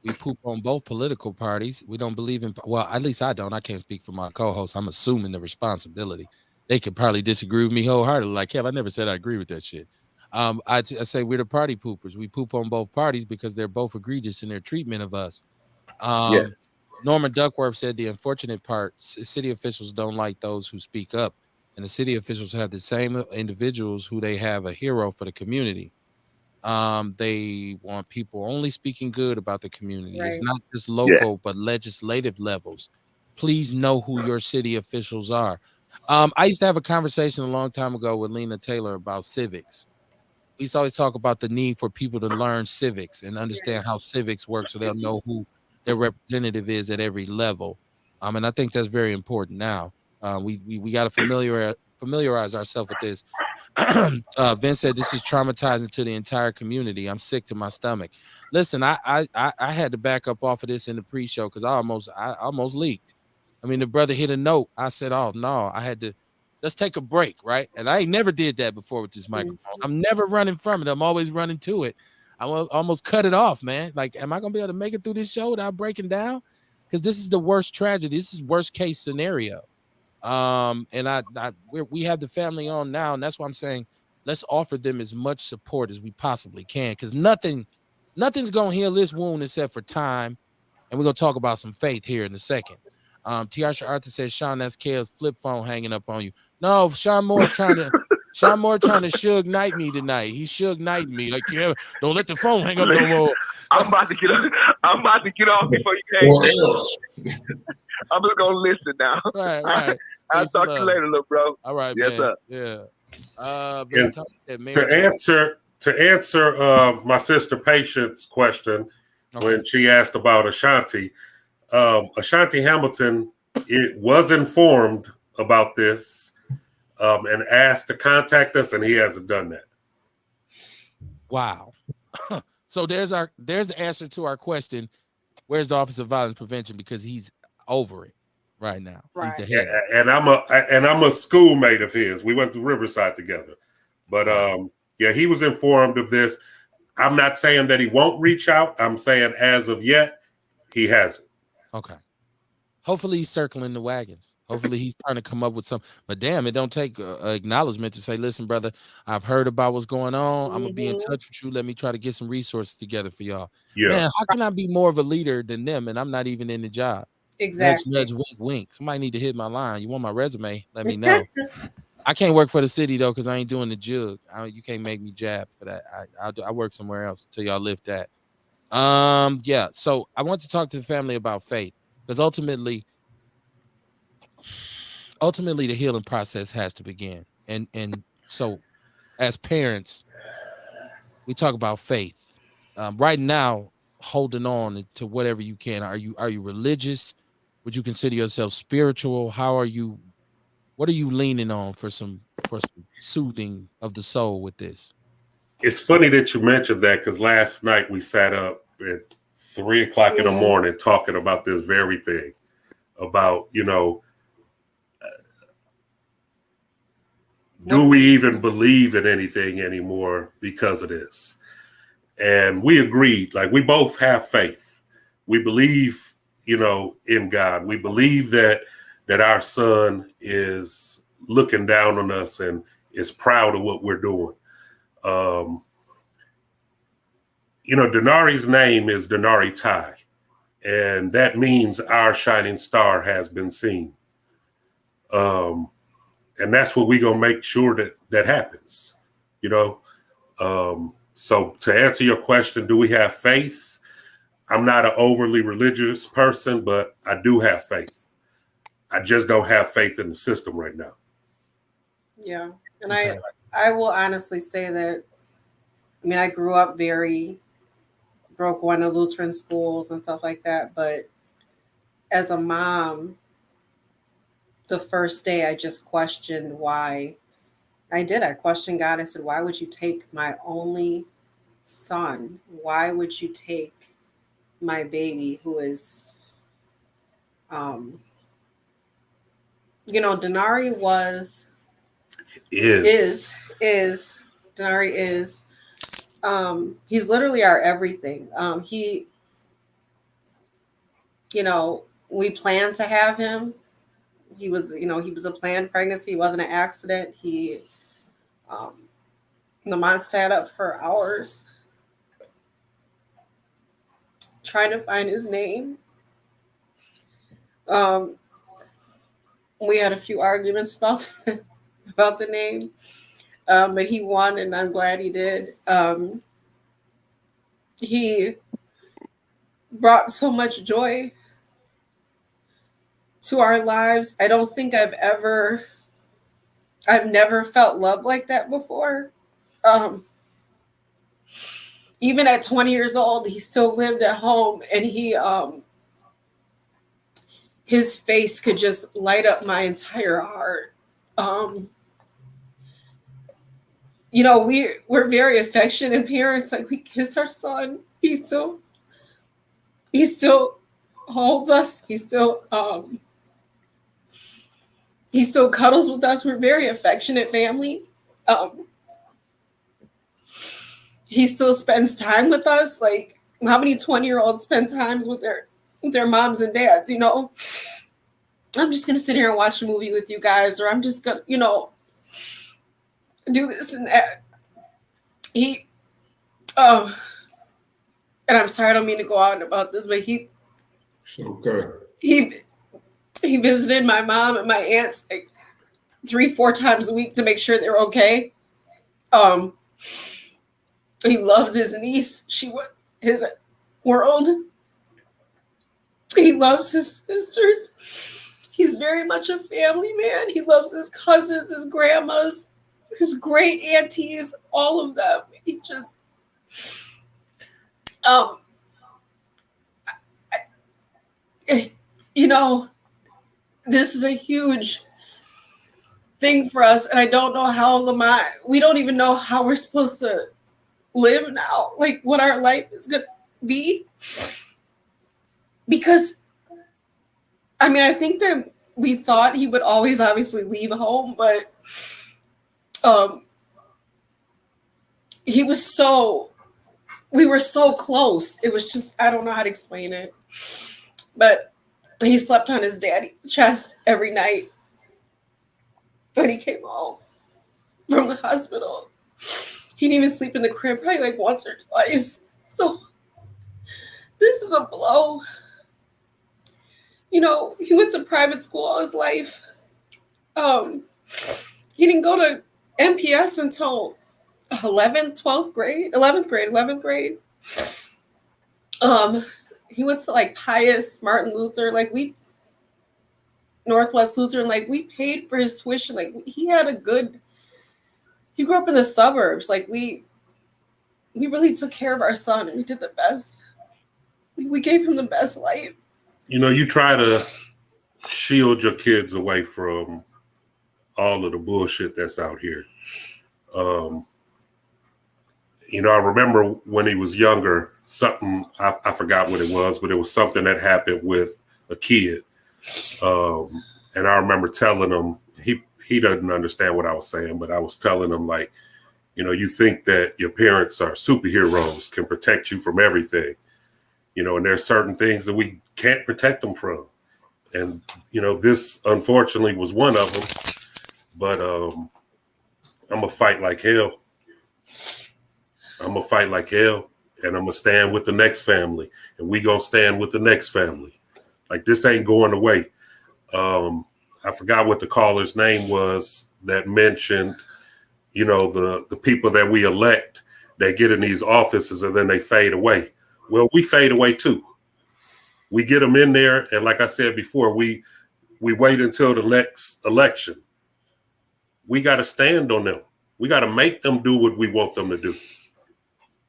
We poop on both political parties. We don't believe in, well, at least I don't. I can't speak for my co-host. I'm assuming the responsibility. They could probably disagree with me wholeheartedly. Like, Kev, I never said I agree with that shit. I say we're the party poopers. We poop on both parties because they're both egregious in their treatment of us. Norman Duckworth said the unfortunate part, city officials don't like those who speak up. And the city officials have the same individuals who they have a hero for the community. They want people only speaking good about the community. Right. It's not just local, but legislative levels. Please know who your city officials are. I used to have a conversation a long time ago with Lena Taylor about civics. We used to always talk about the need for people to learn civics and understand how civics work so they'll know who their representative is at every level. And I think that's very important now. We got to familiarize ourselves with this. Vince said this is traumatizing to the entire community. I'm sick to my stomach. Listen, I had to back up off of this in the pre-show because I almost leaked. I mean, the brother hit a note. I said, oh no, I had to let's take a break, right? And I ain't never did that before with this microphone. I'm never running from it. I'm always running to it. I almost cut it off, man. Like, am I gonna be able to make it through this show without breaking down? Because this is the worst tragedy. This is worst case scenario. And we have the family on now, and that's why I'm saying let's offer them as much support as we possibly can, because nothing's gonna heal this wound except for time. And we're gonna talk about some faith here in a second. Tiasha Arthur says, Sean, that's Kale's flip phone hanging up on you. No, Sean Moore trying to Suge Knight me tonight. He Suge Knight me. Like, yeah, don't let the phone hang up no more. I'm about to get off before you came. What else? I'm just gonna listen now. Right. I'll talk to you later, little bro. All right, yes, man. Sir. Yeah. To answer my sister Patience question when she asked about Ashanti, Ashanti Hamilton was informed about this and asked to contact us, and he hasn't done that. Wow. So there's the answer to our question. Where's the Office of Violence Prevention? Because he's over it right now. Right. He's the head. And I'm a schoolmate of his. We went to Riverside together. But he was informed of this. I'm not saying that he won't reach out. I'm saying as of yet, he hasn't. Okay. Hopefully he's circling the wagons. Hopefully he's trying to come up with some. But damn, it don't take acknowledgement to say, listen, brother, I've heard about what's going on. I'm gonna be in touch with you. Let me try to get some resources together for y'all. Yeah. Man, how can I be more of a leader than them? And I'm not even in the job. Exactly. Nudge, nudge, wink, wink. Somebody need to hit my line. You want my resume? Let me know. I can't work for the city though, because I ain't doing the jug. You can't make me jab for that. I work somewhere else till y'all lift that. Yeah. So I want to talk to the family about faith, because ultimately the healing process has to begin. And so as parents, we talk about faith. Right now, holding on to whatever you can. Are you religious? Would you consider yourself spiritual? What are you leaning on for some soothing of the soul with this? It's funny that you mentioned that, because last night we sat up at 3 o'clock in the morning talking about this very thing, about, do we even believe in anything anymore because of this? And we agreed, like, we both have faith. We believe, in God. We believe that our son is looking down on us and is proud of what we're doing. Denari's name is Denari Tai, and that means our shining star has been seen. And that's what we're going to make sure that happens, So to answer your question, do we have faith? I'm not an overly religious person, but I do have faith. I just don't have faith in the system right now. Yeah. And Okay. I will honestly say that, I grew up going to Lutheran schools and stuff like that. But as a mom, the first day I just questioned why. I questioned God. I said, why would you take my only son? Why would you take my baby who is, Denari Denari is, he's literally our everything. We planned to have him. He was a planned pregnancy. He wasn't an accident. The mom sat up for hours trying to find his name. We had a few arguments about the name, but he won, and I'm glad he did. He brought so much joy to our lives. I don't think I've never felt love like that before. Even at 20 years old, he still lived at home, and his face could just light up my entire heart. We're very affectionate parents. Like, we kiss our son. He still holds us. He still cuddles with us. We're a very affectionate family. He still spends time with us. Like, how many 20-year-olds spend time with their moms and dads? I'm just gonna sit here and watch a movie with you guys, or I'm just gonna, do this and that. And I'm sorry, I don't mean to go on about this, but it's okay. He visited my mom and my aunts like 3-4 times a week to make sure they're okay. He loved his niece. She was his world. He loves his sisters. He's very much a family man. He loves his cousins, his grandmas, his great aunties, all of them. He just, this is a huge thing for us, and I don't know how we don't even know how we're supposed to live now, like what our life is gonna be, because I think that we thought he would always obviously leave home, but he was so we were so close. It was just, I don't know how to explain it. But he slept on his daddy's chest every night when he came home from the hospital. He didn't even sleep in the crib probably like once or twice. So this is a blow. You know, he went to private school all his life. He didn't go to MPS until 11th grade. He went to like Pius, Martin Luther, Northwest Lutheran, like we paid for his tuition. Like he grew up in the suburbs. Like we really took care of our son. We did the best. We gave him the best life. You know, you try to shield your kids away from all of the bullshit that's out here. You know, I remember when he was younger, something, I forgot what it was, but it was something that happened with a kid. And I remember telling him, he doesn't understand what I was saying, but I was telling him, like, you know, you think that your parents are superheroes, can protect you from everything, you know, and there's certain things that we can't protect them from. And, you know, this unfortunately was one of them, but I'm going to fight like hell. I'm going to fight like hell, and I'm going to stand with the next family, and we going to stand with the next family. Like, this ain't going away. I forgot what the caller's name was that mentioned, you know, the people that we elect, they get in these offices and then they fade away. Well, we fade away too. We get them in there, and like I said before, we wait until the next election. We got to stand on them. We got to make them do what we want them to do.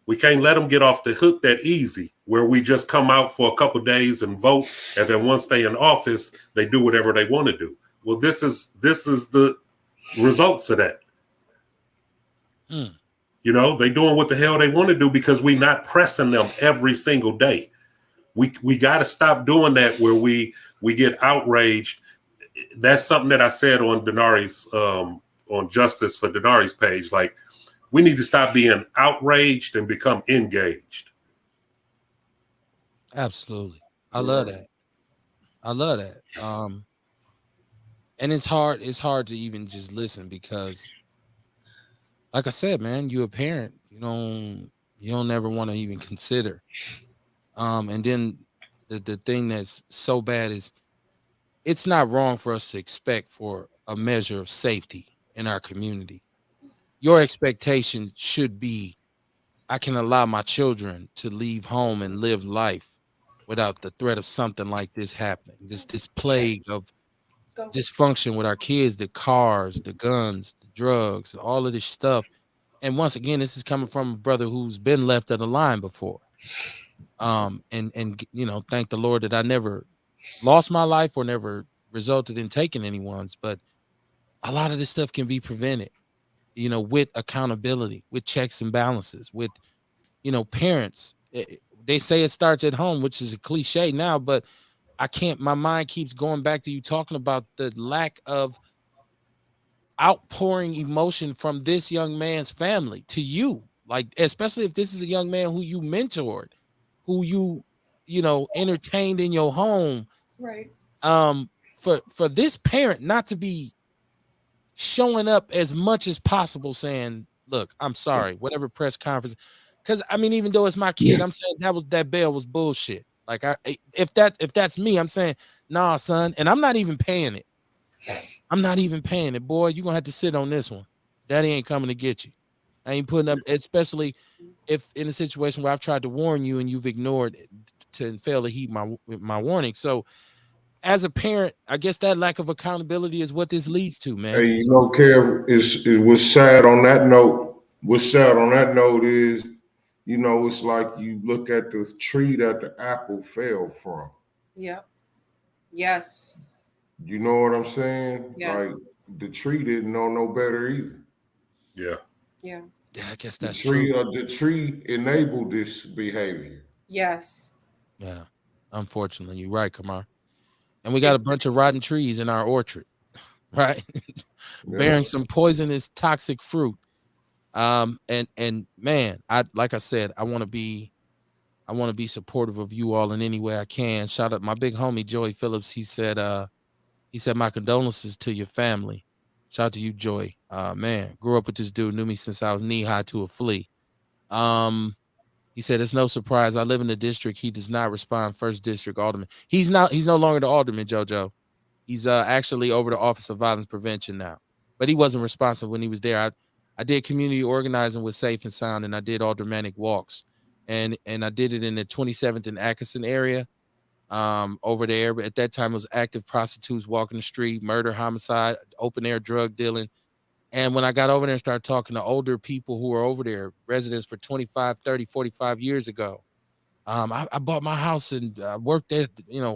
We can't let them get off the hook that easy, where we just come out for a couple of days and vote, and then once they in office, they do whatever they want to do. Well, this is the results of that. You know, they doing what the hell they want to do because we not pressing them every single day. We got to stop doing that where we get outraged. That's something that I said on Denari's on Justice for Denari's page. Like, we need to stop being outraged and become engaged. Absolutely. I love that. And it's hard to even just listen because, like I said, man, you're a parent. You don't ever want to even consider. And then the thing that's so bad is it's not wrong for us to expect for a measure of safety in our community. Your expectation should be, I can allow my children to leave home and live life without the threat of something like this happening. This plague of dysfunction with our kids, the cars, the guns, the drugs, all of this stuff. And once again, this is coming from a brother who's been left of the line before. And you know, thank the Lord that I never lost my life or never resulted in taking anyone's, but a lot of this stuff can be prevented, you know, with accountability, with checks and balances, with, you know, parents. They say it starts at home, which is a cliche now, but my mind keeps going back to you talking about the lack of outpouring emotion from this young man's family to you. Like, especially if this is a young man who you mentored, who you know, entertained in your home. Right. For this parent not to be showing up as much as possible saying, look, I'm sorry, whatever press conference. Because I mean, even though it's my kid, I'm saying that bail was bullshit. Like, if that's me, I'm saying, nah, son, and I'm not even paying it. Boy. You're gonna have to sit on this one. Daddy ain't coming to get you. I ain't putting up, especially if in a situation where I've tried to warn you and you've ignored it to fail to heed my warning. So as a parent, I guess that lack of accountability is what this leads to, man. Hey, you know, Kev, is what's sad on that note. What's sad on that note is, you know, it's like you look at the tree that the apple fell from. Yep. Yes. You know what I'm saying? Yes. Like, the tree didn't know no better either. Yeah. Yeah. Yeah, I guess that's true. true. The tree enabled this behavior. Yes. Yeah. Unfortunately, you're right, Kamar. And we got a bunch of rotten trees in our orchard, right? Bearing some poisonous, toxic fruit. And man, like I said, I want to be supportive of you all in any way I can. Shout out my big homie Joey Phillips. He said my condolences to your family. Shout out to you, Joy. Man, grew up with this dude, knew me since I was knee high to a flea. He said it's no surprise. I live in the district. He does not respond. First district alderman. He's no longer the alderman, JoJo. He's actually over the Office of Violence Prevention now. But he wasn't responsive when he was there. I did community organizing with Safe and Sound, and I did aldermanic walks. And I did it in the 27th and Atkinson area. Over there. But at that time, it was active prostitutes walking the street, murder, homicide, open air drug dealing. And when I got over there and started talking to older people who were over there, residents for 25, 30, 45 years ago, I bought my house and worked there,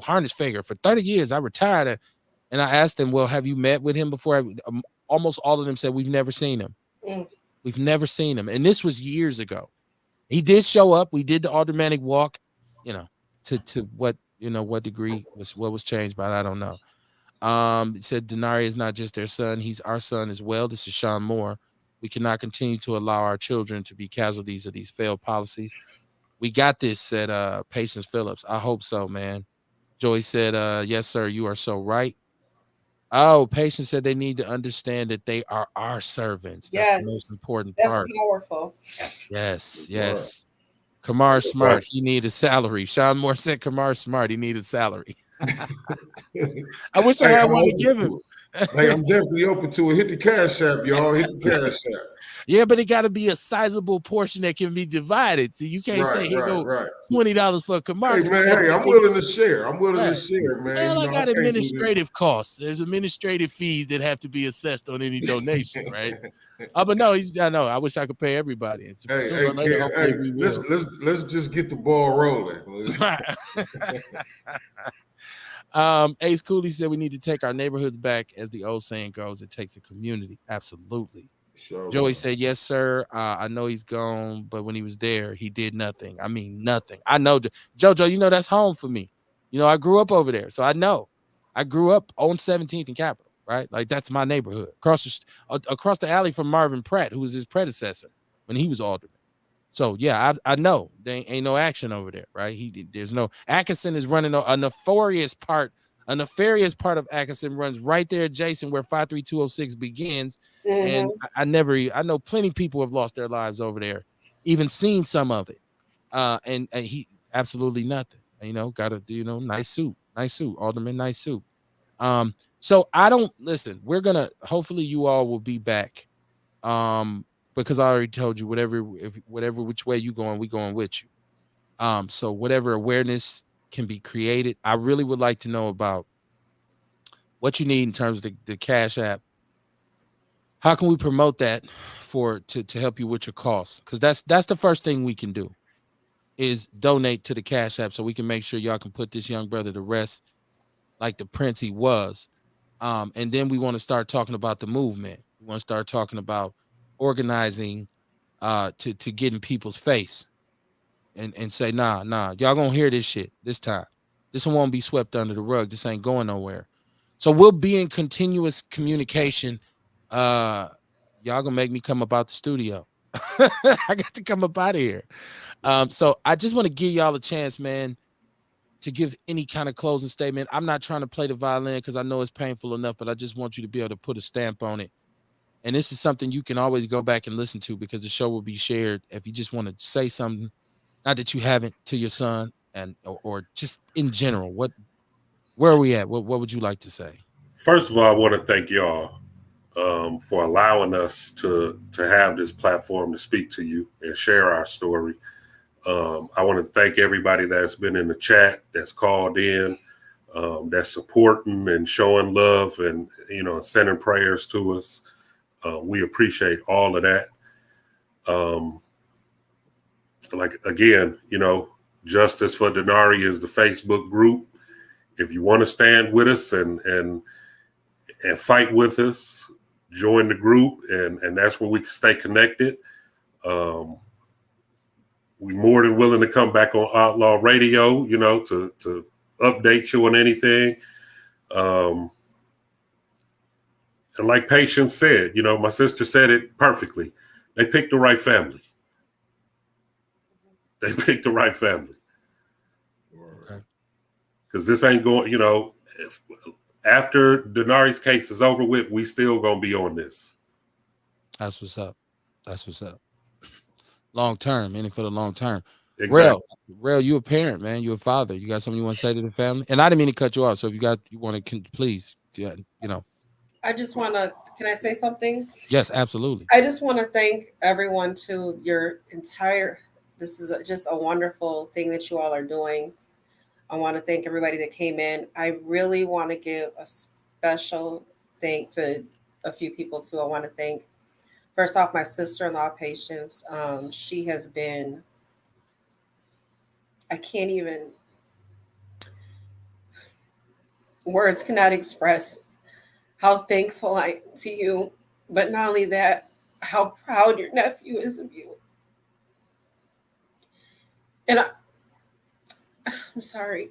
harness figure for 30 years. I retired. And I asked them, well, have you met with him before? Almost all of them said, we've never seen him. We've never seen him. And this was years ago. He did show up. We did the aldermanic walk, to what, what degree was changed by, I don't know. It said Denari is not just their son, he's our son as well. This is Sean Moore. We cannot continue to allow our children to be casualties of these failed policies. We got this, said Patience Phillips. I hope so, man. Joey said, yes, sir, you are so right. Oh, Patience said they need to understand that they are our servants. That's the most important part. That's powerful. Yes. Kamar Smart, he need a salary. Sean Moore said Kamar Smart, he need a salary. I wish I had one to give him. Hey, I'm definitely open to it. Hit the cash app, y'all. Hit the cash app. Yeah, but it got to be a sizable portion that can be divided. So you can't say, here go $20 for Kamar. Hey, man, I'm willing to share. I'm willing to share, man. Well, I got administrative costs. There's administrative fees that have to be assessed on any donation, right? But no, I know. I wish I could pay everybody. Let's just get the ball rolling. Ace Cooley said we need to take our neighborhoods back. As the old saying goes, it takes a community. Absolutely. Sure. Joey said, yes, sir. I know he's gone, but when he was there, he did nothing. I mean, nothing. I know, JoJo, that's home for me. I grew up over there. So I know. I grew up on 17th and Capitol, right? Like, that's my neighborhood. Across the alley from Marvin Pratt, who was his predecessor when he was alderman. So, yeah, I know. There ain't no action over there, right? There's no... Atkinson is running a nefarious part of Atkinson runs right there adjacent where 53206 begins. And I know plenty of people have lost their lives over there, even seen some of it. And he absolutely nothing. Got a nice suit, alderman, nice suit. So I don't listen. We're gonna hopefully you all will be back. Because I already told you whatever which way you going, we going with you. So whatever awareness can be created, I really would like to know about what you need in terms of the Cash App. How can we promote that to help you with your costs? Because that's the first thing we can do is donate to the Cash App so we can make sure y'all can put this young brother to rest like the prince he was. And then we want to start talking about the movement. We want to start talking about organizing to get in people's face and say, nah, y'all gonna hear this shit this time. This one won't be swept under the rug. This ain't going nowhere. So we'll be in continuous communication. Y'all gonna make me come up out the studio. I got to come up out of here. So I just want to give y'all a chance, man, to give any kind of closing statement. I'm not trying to play the violin because I know it's painful enough, but I just want you to be able to put a stamp on it. And this is something you can always go back and listen to because the show will be shared. If you just want to say something, not that you haven't, to your son or just in general, where are we at? What would you like to say? First of all, I want to thank y'all for allowing us to have this platform to speak to you and share our story. I want to thank everybody that's been in the chat, that's called in, that's supporting and showing love and, sending prayers to us. We appreciate all of that. Justice for Denari is the Facebook group. If you want to stand with us and fight with us, join the group, and that's where we can stay connected. We're more than willing to come back on Outlaw Radio, to update you on anything. And like Patience said, my sister said it perfectly. They picked the right family. They picked the right family. Okay. Because this ain't going, after Denari's case is over with, we still gonna be on this. That's what's up. That's what's up. Long term, meaning for the long term. Exactly. Rail, you a parent, man. You a father. You got something you want to say to the family? And I didn't mean to cut you off. So if you want to, please, yeah, I just want to, can I say something? Yes, absolutely. I just want to thank everyone to your entire, this is just a wonderful thing that you all are doing. I want to thank everybody that came in. I really want to give a special thank to a few people too. I want to thank, first off, my sister-in-law, Patience. She has been, I can't even, words cannot express how thankful I am to you. But not only that, how proud your nephew is of you. And I'm sorry.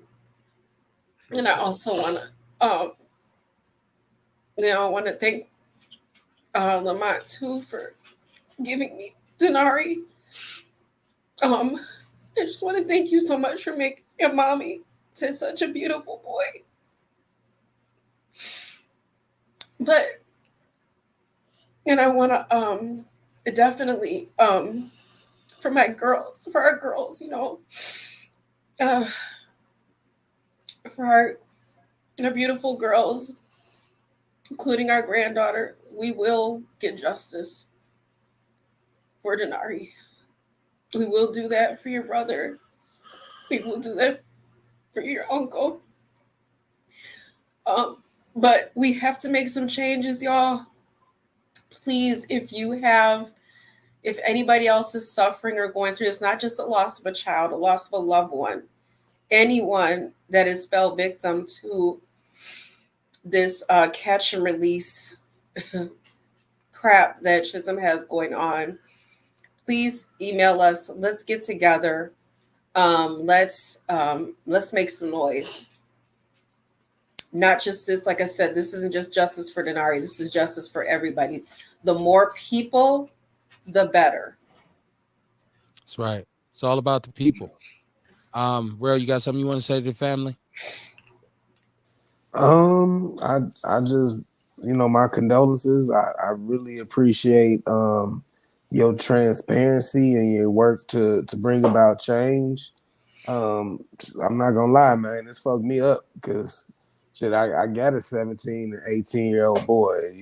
And I also want to, I want to thank Lamont too for giving me Denari. I just want to thank you so much for making your mommy to such a beautiful boy. But, and I want to definitely for my girls, for our girls, for our beautiful girls, including our granddaughter, we will get justice for Denari. We will do that for your brother. We will do that for your uncle. But we have to make some changes, y'all. Please, if anybody else is suffering or going through this, not just the loss of a child, a loss of a loved one, anyone that is fell victim to this catch and release crap that Chisholm has going on, please email us. Let's get together. Let's make some noise. Not just this, like I said, this isn't just justice for Denari. This is justice for everybody. The more people, the better. That's right. It's all about the people. Rail, you got something you want to say to the family? I just, my condolences. I really appreciate your transparency and your work to bring about change. I'm not gonna lie, man, this fucked me up because shit, I got a 17 and 18-year-old boy, and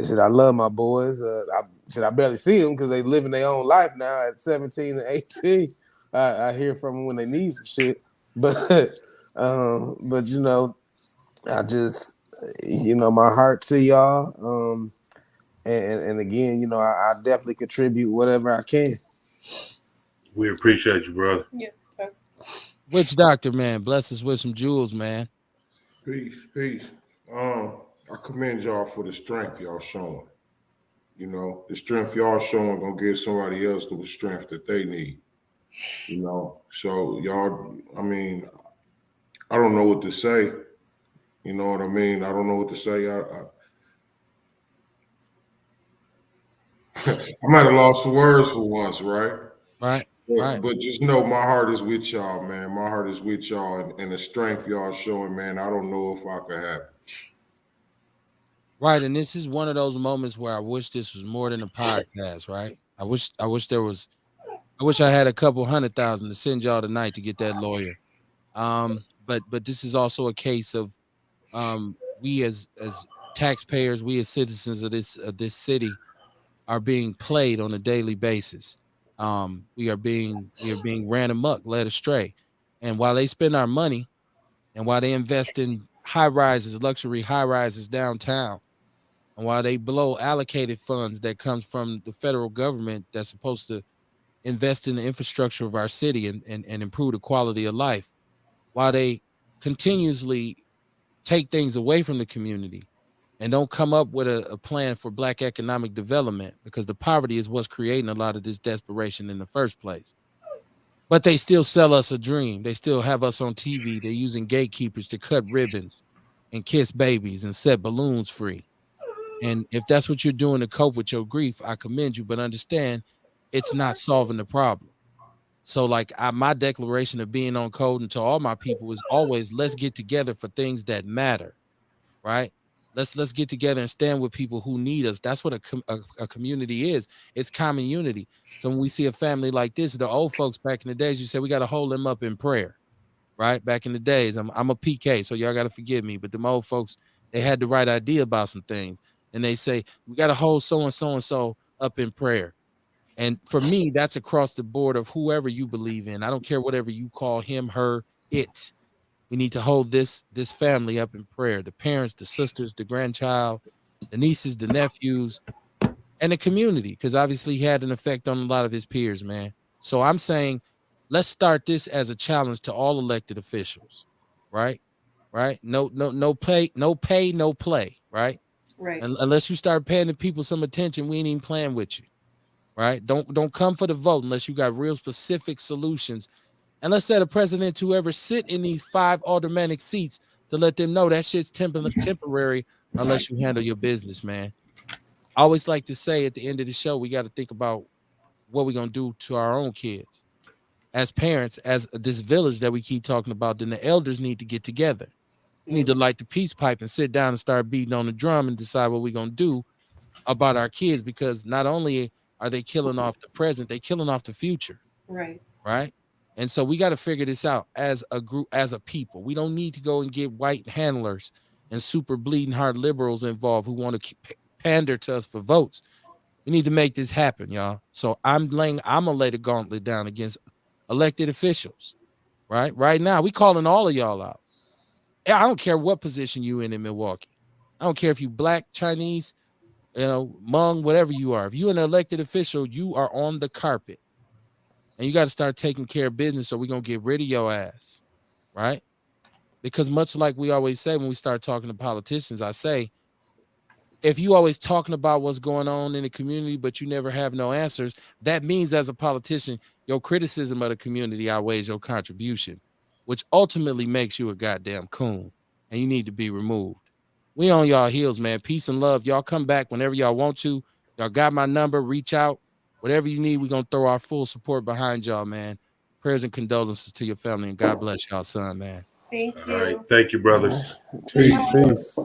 shit, I love my boys. I barely see them because they living their own life now at 17 and 18. I hear from them when they need some shit, but I just, my heart to y'all. And again, I definitely contribute whatever I can. We appreciate you, brother. Yeah. Witch doctor, man, bless us with some jewels, man. Peace. I commend y'all for the strength y'all showing. The strength y'all showing gonna give somebody else the strength that they need. So y'all, I don't know what to say. You know what I mean? I don't know what to say. I might have lost the words for once, right? Right. But just know my heart is with y'all, man. My heart is with y'all, and the strength y'all showing, man. I don't know if I could have it. Right, and this is one of those moments where I wish this was more than a podcast, right? I wish I had a couple 100,000 to send y'all tonight to get that lawyer. But this is also a case of we as taxpayers, we as citizens of this city are being played on a daily basis. We are being ran amok, led astray. And while they spend our money and while they invest in luxury high rises downtown, and while they blow allocated funds that comes from the federal government that's supposed to invest in the infrastructure of our city and improve the quality of life, while they continuously take things away from the community and don't come up with a plan for Black economic development, because the poverty is what's creating a lot of this desperation in the first place. But they still sell us a dream. They still have us on TV. They're using gatekeepers to cut ribbons and kiss babies and set balloons free. And if that's what you're doing to cope with your grief, I commend you, but understand it's not solving the problem. So like my declaration of being on code and to all my people is always let's get together for things that matter, right? Let's get together and stand with people who need us. That's what a community is. It's common unity. So when we see a family like this, the old folks back in the days, you said we got to hold them up in prayer, right? Back in the days, I'm a PK, so y'all got to forgive me, but the old folks, they had the right idea about some things, and they say we got to hold so and so and so up in prayer. And for me, that's across the board of whoever you believe in. I don't care whatever you call him, her, it. We need to hold this family up in prayer. The parents, the sisters, the grandchild, the nieces, the nephews, and the community, because obviously he had an effect on a lot of his peers, man. So I'm saying let's start this as a challenge to all elected officials, right? Right? No pay, no pay, no play, right? Right. Unless you start paying the people some attention, we ain't even playing with you. Right? Don't come for the vote unless you got real specific solutions. And let's say the president to ever sit in these 5 aldermanic seats to let them know that shit's temporary unless you handle your business, man. I always like to say at the end of the show, we got to think about what we're gonna do to our own kids. As parents, as this village that we keep talking about, then the elders need to get together. We need to light the peace pipe and sit down and start beating on the drum and decide what we're gonna do about our kids, because not only are they killing off the present, they killing off the future. Right. Right. And so we got to figure this out as a group, as a people. We don't need to go and get white handlers and super bleeding heart liberals involved who want to pander to us for votes. We need to make this happen, y'all. So I'm gonna lay the gauntlet down against elected officials. Right now, we calling all of y'all out. I don't care what position you in Milwaukee. I don't care if you black, Chinese, Hmong, whatever you are. If you're an elected official, you are on the carpet. And you got to start taking care of business, or we're going to get rid of your ass, right? Because much like we always say when we start talking to politicians, I say, if you always talking about what's going on in the community, but you never have no answers, that means as a politician, your criticism of the community outweighs your contribution, which ultimately makes you a goddamn coon, and you need to be removed. We on y'all heels, man. Peace and love. Y'all come back whenever y'all want to. Y'all got my number. Reach out. Whatever you need, we're going to throw our full support behind y'all, man. Prayers and condolences to your family, and God bless y'all, son, man. Thank you. All right. Thank you, brothers. Peace, peace.